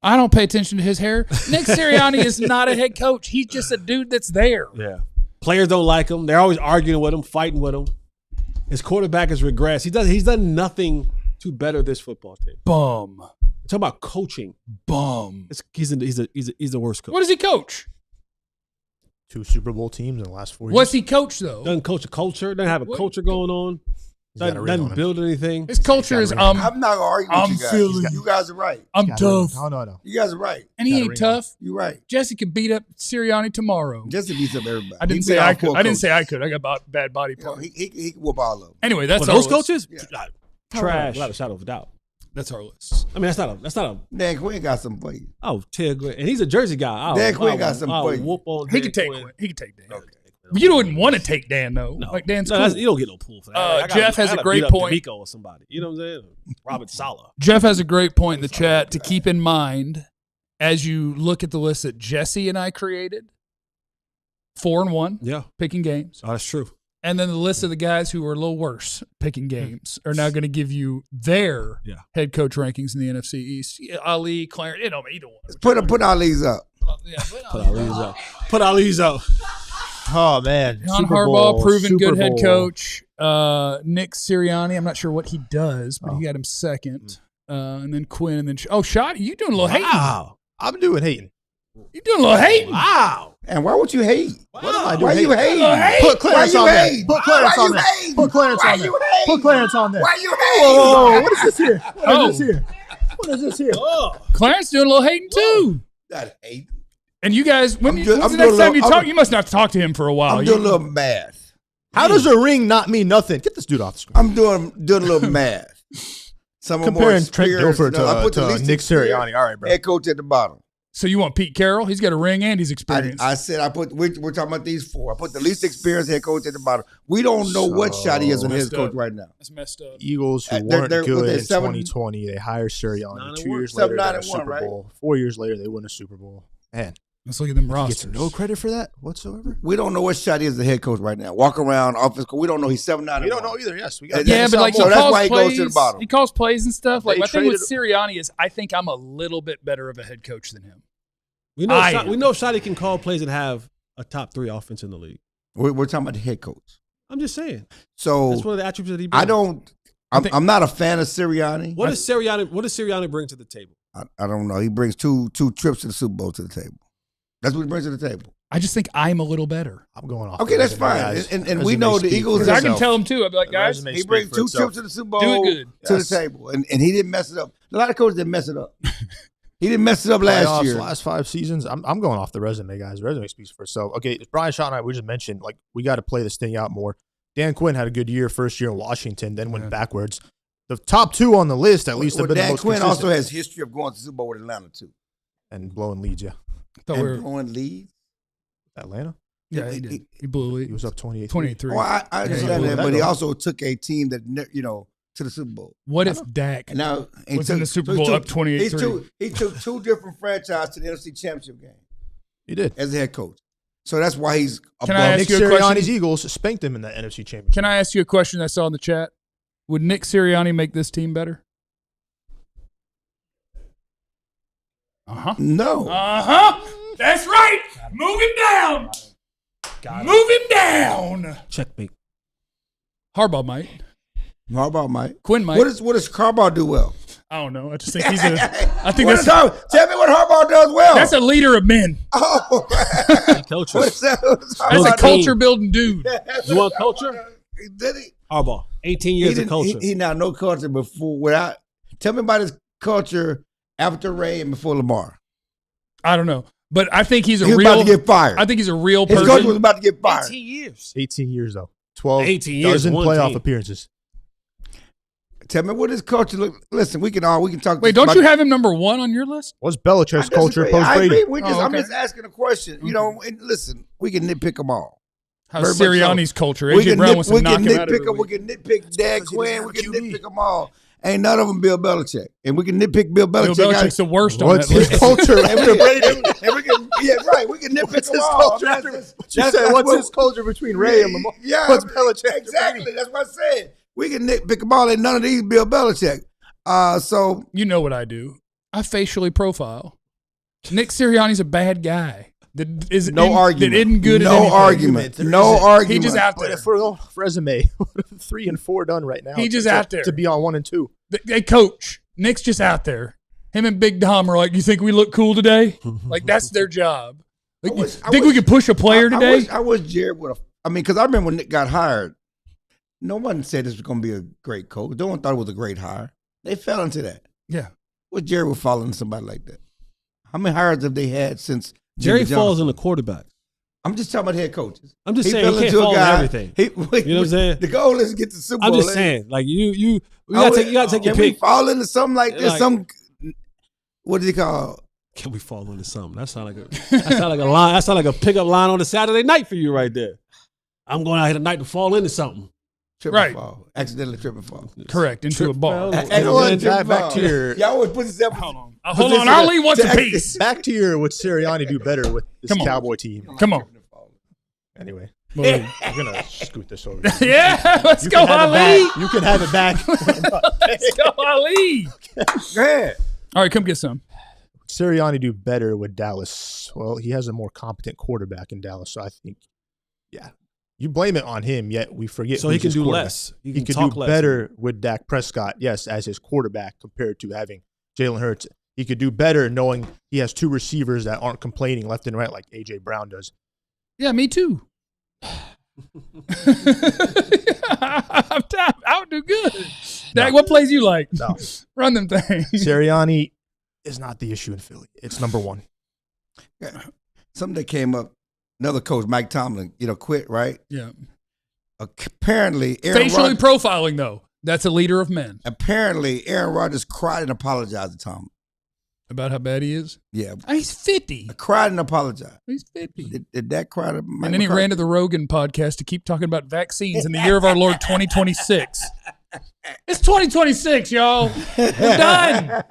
Speaker 1: I don't pay attention to his hair. Nick Sirianni is not a head coach. He's just a dude that's there.
Speaker 3: Yeah. Players don't like him. They're always arguing with him, fighting with him. His quarterback has regressed. He's done nothing to better this football team.
Speaker 1: Bum.
Speaker 3: I'm talking about coaching.
Speaker 1: Bum.
Speaker 3: He's the worst coach.
Speaker 1: What does he coach?
Speaker 6: 2 Super Bowl teams in the last 4 years.
Speaker 1: What's he coach, though?
Speaker 3: Doesn't coach a culture. Doesn't have a culture going on. Doesn't build anything.
Speaker 1: His culture is,
Speaker 2: I'm not going to argue with you guys.
Speaker 1: feeling
Speaker 2: You guys are right.
Speaker 1: I'm tough.
Speaker 6: No.
Speaker 2: You guys are right.
Speaker 1: And he ain't tough.
Speaker 2: You're right.
Speaker 1: Jesse could beat up Sirianni tomorrow.
Speaker 2: Jesse beats up everybody.
Speaker 1: I didn't say I could. I got bad body
Speaker 2: You know,
Speaker 1: parts.
Speaker 2: he can whoop all of them.
Speaker 1: Anyway, that's
Speaker 3: But
Speaker 1: our
Speaker 3: those
Speaker 1: list.
Speaker 3: coaches?
Speaker 2: Yeah.
Speaker 3: Trash. Without a shadow of a doubt.
Speaker 1: That's our list.
Speaker 3: I mean, that's not a.
Speaker 2: Dan Quinn got some for you.
Speaker 3: Oh, Ted Quinn, and he's a Jersey guy.
Speaker 2: Dan Quinn got some
Speaker 3: I'll
Speaker 2: for you.
Speaker 3: whoop on
Speaker 1: He
Speaker 3: Dan
Speaker 1: could take
Speaker 3: Quinn.
Speaker 1: Quinn. He could take Dan.
Speaker 2: Okay.
Speaker 1: You wouldn't want to take Dan, though.
Speaker 3: No,
Speaker 1: Like, Dan's
Speaker 3: no,
Speaker 1: cool.
Speaker 3: you don't get no pool for that. I gotta-
Speaker 1: Jeff has
Speaker 3: I
Speaker 1: a
Speaker 3: gotta
Speaker 1: great
Speaker 3: beat up
Speaker 1: point.
Speaker 3: D'Amico or somebody. You know what I'm saying? Robert Saleh.
Speaker 1: Jeff has a great point in the chat to keep in mind as you look at the list that Jesse and I created. 4-1,
Speaker 3: Yeah.
Speaker 1: picking games.
Speaker 3: Oh, that's true.
Speaker 1: And then the list of the guys who are a little worse picking games are now going to give you their head coach rankings in the NFC East. Yeah, Ali, Clarence, either one.
Speaker 2: Put Ali's up.
Speaker 3: Put Ali's out.
Speaker 6: Oh, man.
Speaker 1: John
Speaker 6: Super
Speaker 1: Harbaugh,
Speaker 6: Bowl,
Speaker 1: proven
Speaker 6: Super
Speaker 1: good head
Speaker 6: Bowl.
Speaker 1: coach. Nick Sirianni, I'm not sure what he does, but he got him second. And then Quinn, and then Shotty, you doing a little hating.
Speaker 3: Wow.
Speaker 6: I'm doing hating.
Speaker 1: You doing a little hating.
Speaker 3: Wow.
Speaker 2: And why would you hate?
Speaker 6: What am I doing?
Speaker 2: Why you hating?
Speaker 6: Put Clarence
Speaker 2: Why you
Speaker 6: on there.
Speaker 2: hating?
Speaker 6: Put Clarence
Speaker 2: Why
Speaker 6: on
Speaker 2: you
Speaker 6: there.
Speaker 2: hating?
Speaker 6: Put Clarence
Speaker 2: Why
Speaker 6: on there.
Speaker 2: you hating?
Speaker 6: Put Clarence on there.
Speaker 2: Why you
Speaker 6: Whoa,
Speaker 2: hating?
Speaker 6: whoa, whoa. What is this here? What is this here? What is this here?
Speaker 1: Clarence doing a little hating too.
Speaker 2: Not hate.
Speaker 1: And you guys, when's the
Speaker 2: I'm
Speaker 1: next
Speaker 2: doing a
Speaker 1: time you
Speaker 2: little-
Speaker 1: talk?
Speaker 2: I'm-
Speaker 1: You must not talk to him for a while.
Speaker 2: I'm doing a little math.
Speaker 6: How does a ring not mean nothing? Get this dude off the screen.
Speaker 2: I'm doing a little math. Some are more
Speaker 6: Comparing Trent
Speaker 2: experienced.
Speaker 6: Dilfer
Speaker 2: No, I put the
Speaker 6: to
Speaker 2: least
Speaker 6: Nick
Speaker 2: experienced
Speaker 6: Sirianni. All right, bro.
Speaker 2: Head coach at the bottom.
Speaker 1: So you want Pete Carroll? He's got a ring and he's experienced.
Speaker 2: I said we're talking about these 4. I put the least experienced head coach at the bottom. We don't know what shot he is in his
Speaker 1: Messed
Speaker 2: coach
Speaker 1: up.
Speaker 2: right now.
Speaker 1: That's messed up.
Speaker 6: Eagles who
Speaker 2: They're-
Speaker 6: weren't
Speaker 2: they're-
Speaker 6: good
Speaker 2: they're
Speaker 6: in 2020. They hire Sirianni.
Speaker 3: 9-1.
Speaker 6: 2 years later, they win
Speaker 2: 7-9
Speaker 6: a
Speaker 2: and 1,
Speaker 6: Super
Speaker 2: right?
Speaker 6: Bowl. 4 years later, they win a Super Bowl. Man,
Speaker 1: Let's look at them
Speaker 6: he
Speaker 1: rosters.
Speaker 6: gets no credit for that whatsoever.
Speaker 2: We don't know what shot he is the head coach right now. Walk around office. We don't know he's 7-9.
Speaker 6: We don't know either. Yes, we got.
Speaker 1: Yeah, but like
Speaker 2: So
Speaker 1: he
Speaker 2: that's
Speaker 1: calls
Speaker 2: why he
Speaker 1: plays,
Speaker 2: goes to the bottom.
Speaker 1: He calls plays and stuff. Like
Speaker 6: They
Speaker 1: my thing with
Speaker 6: traded-
Speaker 1: Sirianni is I think I'm a little bit better of a head coach than him.
Speaker 3: We know Shotty can call plays and have a top 3 offense in the league.
Speaker 2: We're talking about the head coach.
Speaker 3: I'm just saying.
Speaker 2: So
Speaker 3: That's one of the attributes that he brings.
Speaker 2: I'm not a fan of Sirianni.
Speaker 3: What does Sirianni bring to the table?
Speaker 2: I don't know. He brings two trips to the Super Bowl to the table. That's what he brings to the table.
Speaker 1: I just think I'm a little better.
Speaker 6: I'm going off.
Speaker 2: Okay, that's fine. And we know the Eagles.
Speaker 1: Because I can tell him too. I'd be like, guys,
Speaker 2: he brings 2 trips to the Super Bowl
Speaker 1: good.
Speaker 2: to the table, and he didn't mess it up. A lot of coaches didn't mess it up. He didn't mess it up last year.
Speaker 6: Last 5 seasons. I'm going off the resume, guys. The resume speaks for itself. Okay, Brian Shaw and I, we just mentioned, like, we got to play this thing out more. Dan Quinn had a good year first year in Washington, then went backwards. The top 2 on the list, at least, have been the most consistent.
Speaker 2: Dan Quinn also has history of going to the Super Bowl with Atlanta, too.
Speaker 6: And blowing leads, yeah.
Speaker 2: Blowing leads?
Speaker 6: Atlanta?
Speaker 1: Yeah, he did. He blew a lead.
Speaker 6: He was up 28-3.
Speaker 1: 23.
Speaker 2: Oh, I understand that, but he also took a team that, to the Super Bowl.
Speaker 1: What if Dak was in the Super Bowl up 28-3?
Speaker 2: He took 2 different franchises to the NFC Championship game.
Speaker 6: He did.
Speaker 2: As a head coach. So that's why he's above.
Speaker 1: Can I ask
Speaker 6: Nick
Speaker 1: you a question?
Speaker 6: Sirianni's Eagles spanked him in the NFC Championship.
Speaker 1: Can I ask you a question I saw in the chat? Would Nick Sirianni make this team better?
Speaker 2: No.
Speaker 1: That's right. Move him down. Move him down.
Speaker 3: Checkmate.
Speaker 1: Harbaugh might.
Speaker 2: Harbaugh might.
Speaker 1: Quinn might.
Speaker 2: What does Harbaugh do well?
Speaker 1: I don't know. I just think he's a. I think
Speaker 2: tell me what Harbaugh does well.
Speaker 1: That's a leader of men.
Speaker 2: Oh,
Speaker 3: Culture.
Speaker 1: That's a culture building dude.
Speaker 3: You want culture?
Speaker 2: Did he?
Speaker 3: Harbaugh. 18 years of culture.
Speaker 2: He not no culture before. Without. Tell me about his culture after Ray and before Lamar.
Speaker 1: I don't know, but I think he's
Speaker 2: real. About to get fired.
Speaker 1: I think he's a real person.
Speaker 2: His coach was about to get fired.
Speaker 3: 18 years.
Speaker 6: 18 years, though. 12
Speaker 3: 18 years,
Speaker 6: dozen playoff
Speaker 3: team.
Speaker 6: appearances.
Speaker 2: Tell me what his culture look. Listen, we can talk.
Speaker 1: Wait, don't you have him number 1 on your list?
Speaker 6: What's Belichick's culture post
Speaker 2: I
Speaker 6: Brady?
Speaker 2: agree. I'm just asking a question.
Speaker 1: Okay.
Speaker 2: And listen, we can nitpick them all.
Speaker 1: How's Sirianni's culture? AJ Brown wants to knock him out.
Speaker 2: We can nitpick Dan Quinn. We can nitpick them all. Ain't none of them Bill Belichick. And we can nitpick Bill Belichick.
Speaker 1: Bill Belichick's the worst on
Speaker 6: What's
Speaker 1: that
Speaker 6: his
Speaker 1: list.
Speaker 6: culture after Brady?
Speaker 2: We can nitpick them all.
Speaker 6: What's his culture between Ray and Lamar?
Speaker 2: Yeah,
Speaker 6: What's Belichick?
Speaker 2: Exactly. That's what I said. We can nitpick them all. And none of these Bill Belichick. So
Speaker 1: you know what I do? I facially profile. Nick Sirianni's a bad guy. That isn't good at anything.
Speaker 2: Argument. No argument.
Speaker 1: He just out there.
Speaker 6: But for resume, 3 and 4 done right now.
Speaker 1: He just out there
Speaker 6: to be on 1 and 2.
Speaker 1: They coach. Nick's just out there. Him and Big Dom are like, you think we look cool today? Like, that's their job. Like, we could push a player today?
Speaker 2: I wish Jared would have. Because I remember when Nick got hired, no one said this was going to be a great coach. No one thought it was a great hire. They fell into that.
Speaker 1: Yeah.
Speaker 2: What Jared would fall into somebody like that? How many hires have they had since
Speaker 3: Jerry falls in the quarterback.
Speaker 2: I'm just talking about head coaches.
Speaker 3: I'm just saying he can't fall in everything. You know what I'm saying?
Speaker 2: The goal is to get to the Super Bowl.
Speaker 3: I'm just saying, like you gotta take your pick.
Speaker 2: Can we fall into something like this? What do you call?
Speaker 3: Can we fall into something? That sound like a line. That sound like a pickup line on a Saturday night for you right there. I'm going out here tonight to fall into something.
Speaker 2: Trip and fall. Accidentally trip and fall.
Speaker 1: Correct. Into a ball.
Speaker 6: Back to your.
Speaker 2: Y'all always put yourself.
Speaker 1: Hold on. I'll leave once a piece.
Speaker 6: Back to your. Would Sirianni do better with this Cowboy team?
Speaker 1: Come on.
Speaker 6: Anyway, I'm gonna scoot this over.
Speaker 1: Yeah, let's go, Ali.
Speaker 6: You can have it back.
Speaker 1: Let's go, Ali.
Speaker 2: Go ahead.
Speaker 1: All right, come get some.
Speaker 6: Sirianni do better with Dallas? Well, he has a more competent quarterback in Dallas, so I think, yeah. You blame it on him, yet we forget.
Speaker 3: So he can do less.
Speaker 6: He could do better with Dak Prescott, yes, as his quarterback compared to having Jalen Hurts. He could do better knowing he has 2 receivers that aren't complaining left and right like A.J. Brown does.
Speaker 1: Yeah, me too. I'll do good. Dak, what plays you like?
Speaker 6: No.
Speaker 1: Run them things.
Speaker 6: Sirianni is not the issue in Philly. It's number 1.
Speaker 2: Yeah. Something that came up. Another coach, Mike Tomlin, quit, right?
Speaker 1: Yeah.
Speaker 2: Apparently,
Speaker 1: facially profiling, though. That's a leader of men.
Speaker 2: Apparently, Aaron Rodgers cried and apologized to Tomlin.
Speaker 1: About how bad he is?
Speaker 2: Yeah.
Speaker 1: He's 50.
Speaker 2: Cried and apologized.
Speaker 1: He's 50.
Speaker 2: Did that cry to Mike
Speaker 1: And then he ran to the Rogan podcast to keep talking about vaccines in the year of our Lord 2026. It's 2026, y'all. We're done.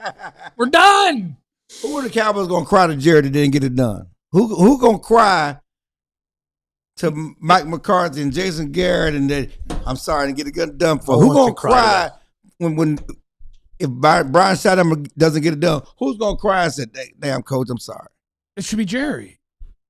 Speaker 1: We're done.
Speaker 2: Who are the Cowboys going to cry to Jared that didn't get it done? Who going to cry to Mike McCarthy and Jason Garrett and I'm sorry, and get it done for? Who's going to cry if Brian Schottenheimer doesn't get it done? Who's going to cry and say, damn, coach, I'm sorry?
Speaker 1: It should be Jerry.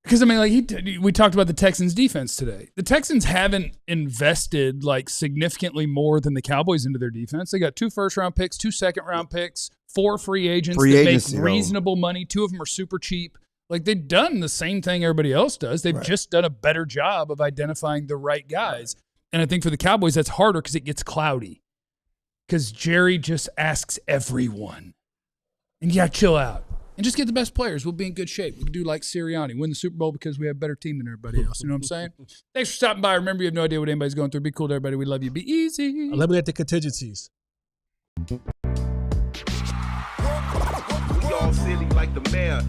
Speaker 1: Because, I mean, we talked about the Texans' defense today. The Texans haven't invested, significantly more than the Cowboys into their defense. They got 2 first-round picks, 2 second-round picks, 4 free agents that make reasonable money. 2 of them are super cheap. They've done the same thing everybody else does. They've just done a better job of identifying the right guys. And I think for the Cowboys, that's harder because it gets cloudy. Because Jerry just asks everyone. And you got to chill out. And just get the best players. We'll be in good shape. We can do like Sirianni, win the Super Bowl because we have a better team than everybody else. You know what I'm saying? Thanks for stopping by. Remember, you have no idea what anybody's going through. Be cool to everybody. We love you. Be easy.
Speaker 3: Eliminate the contingencies.
Speaker 7: We all silly like the mayor.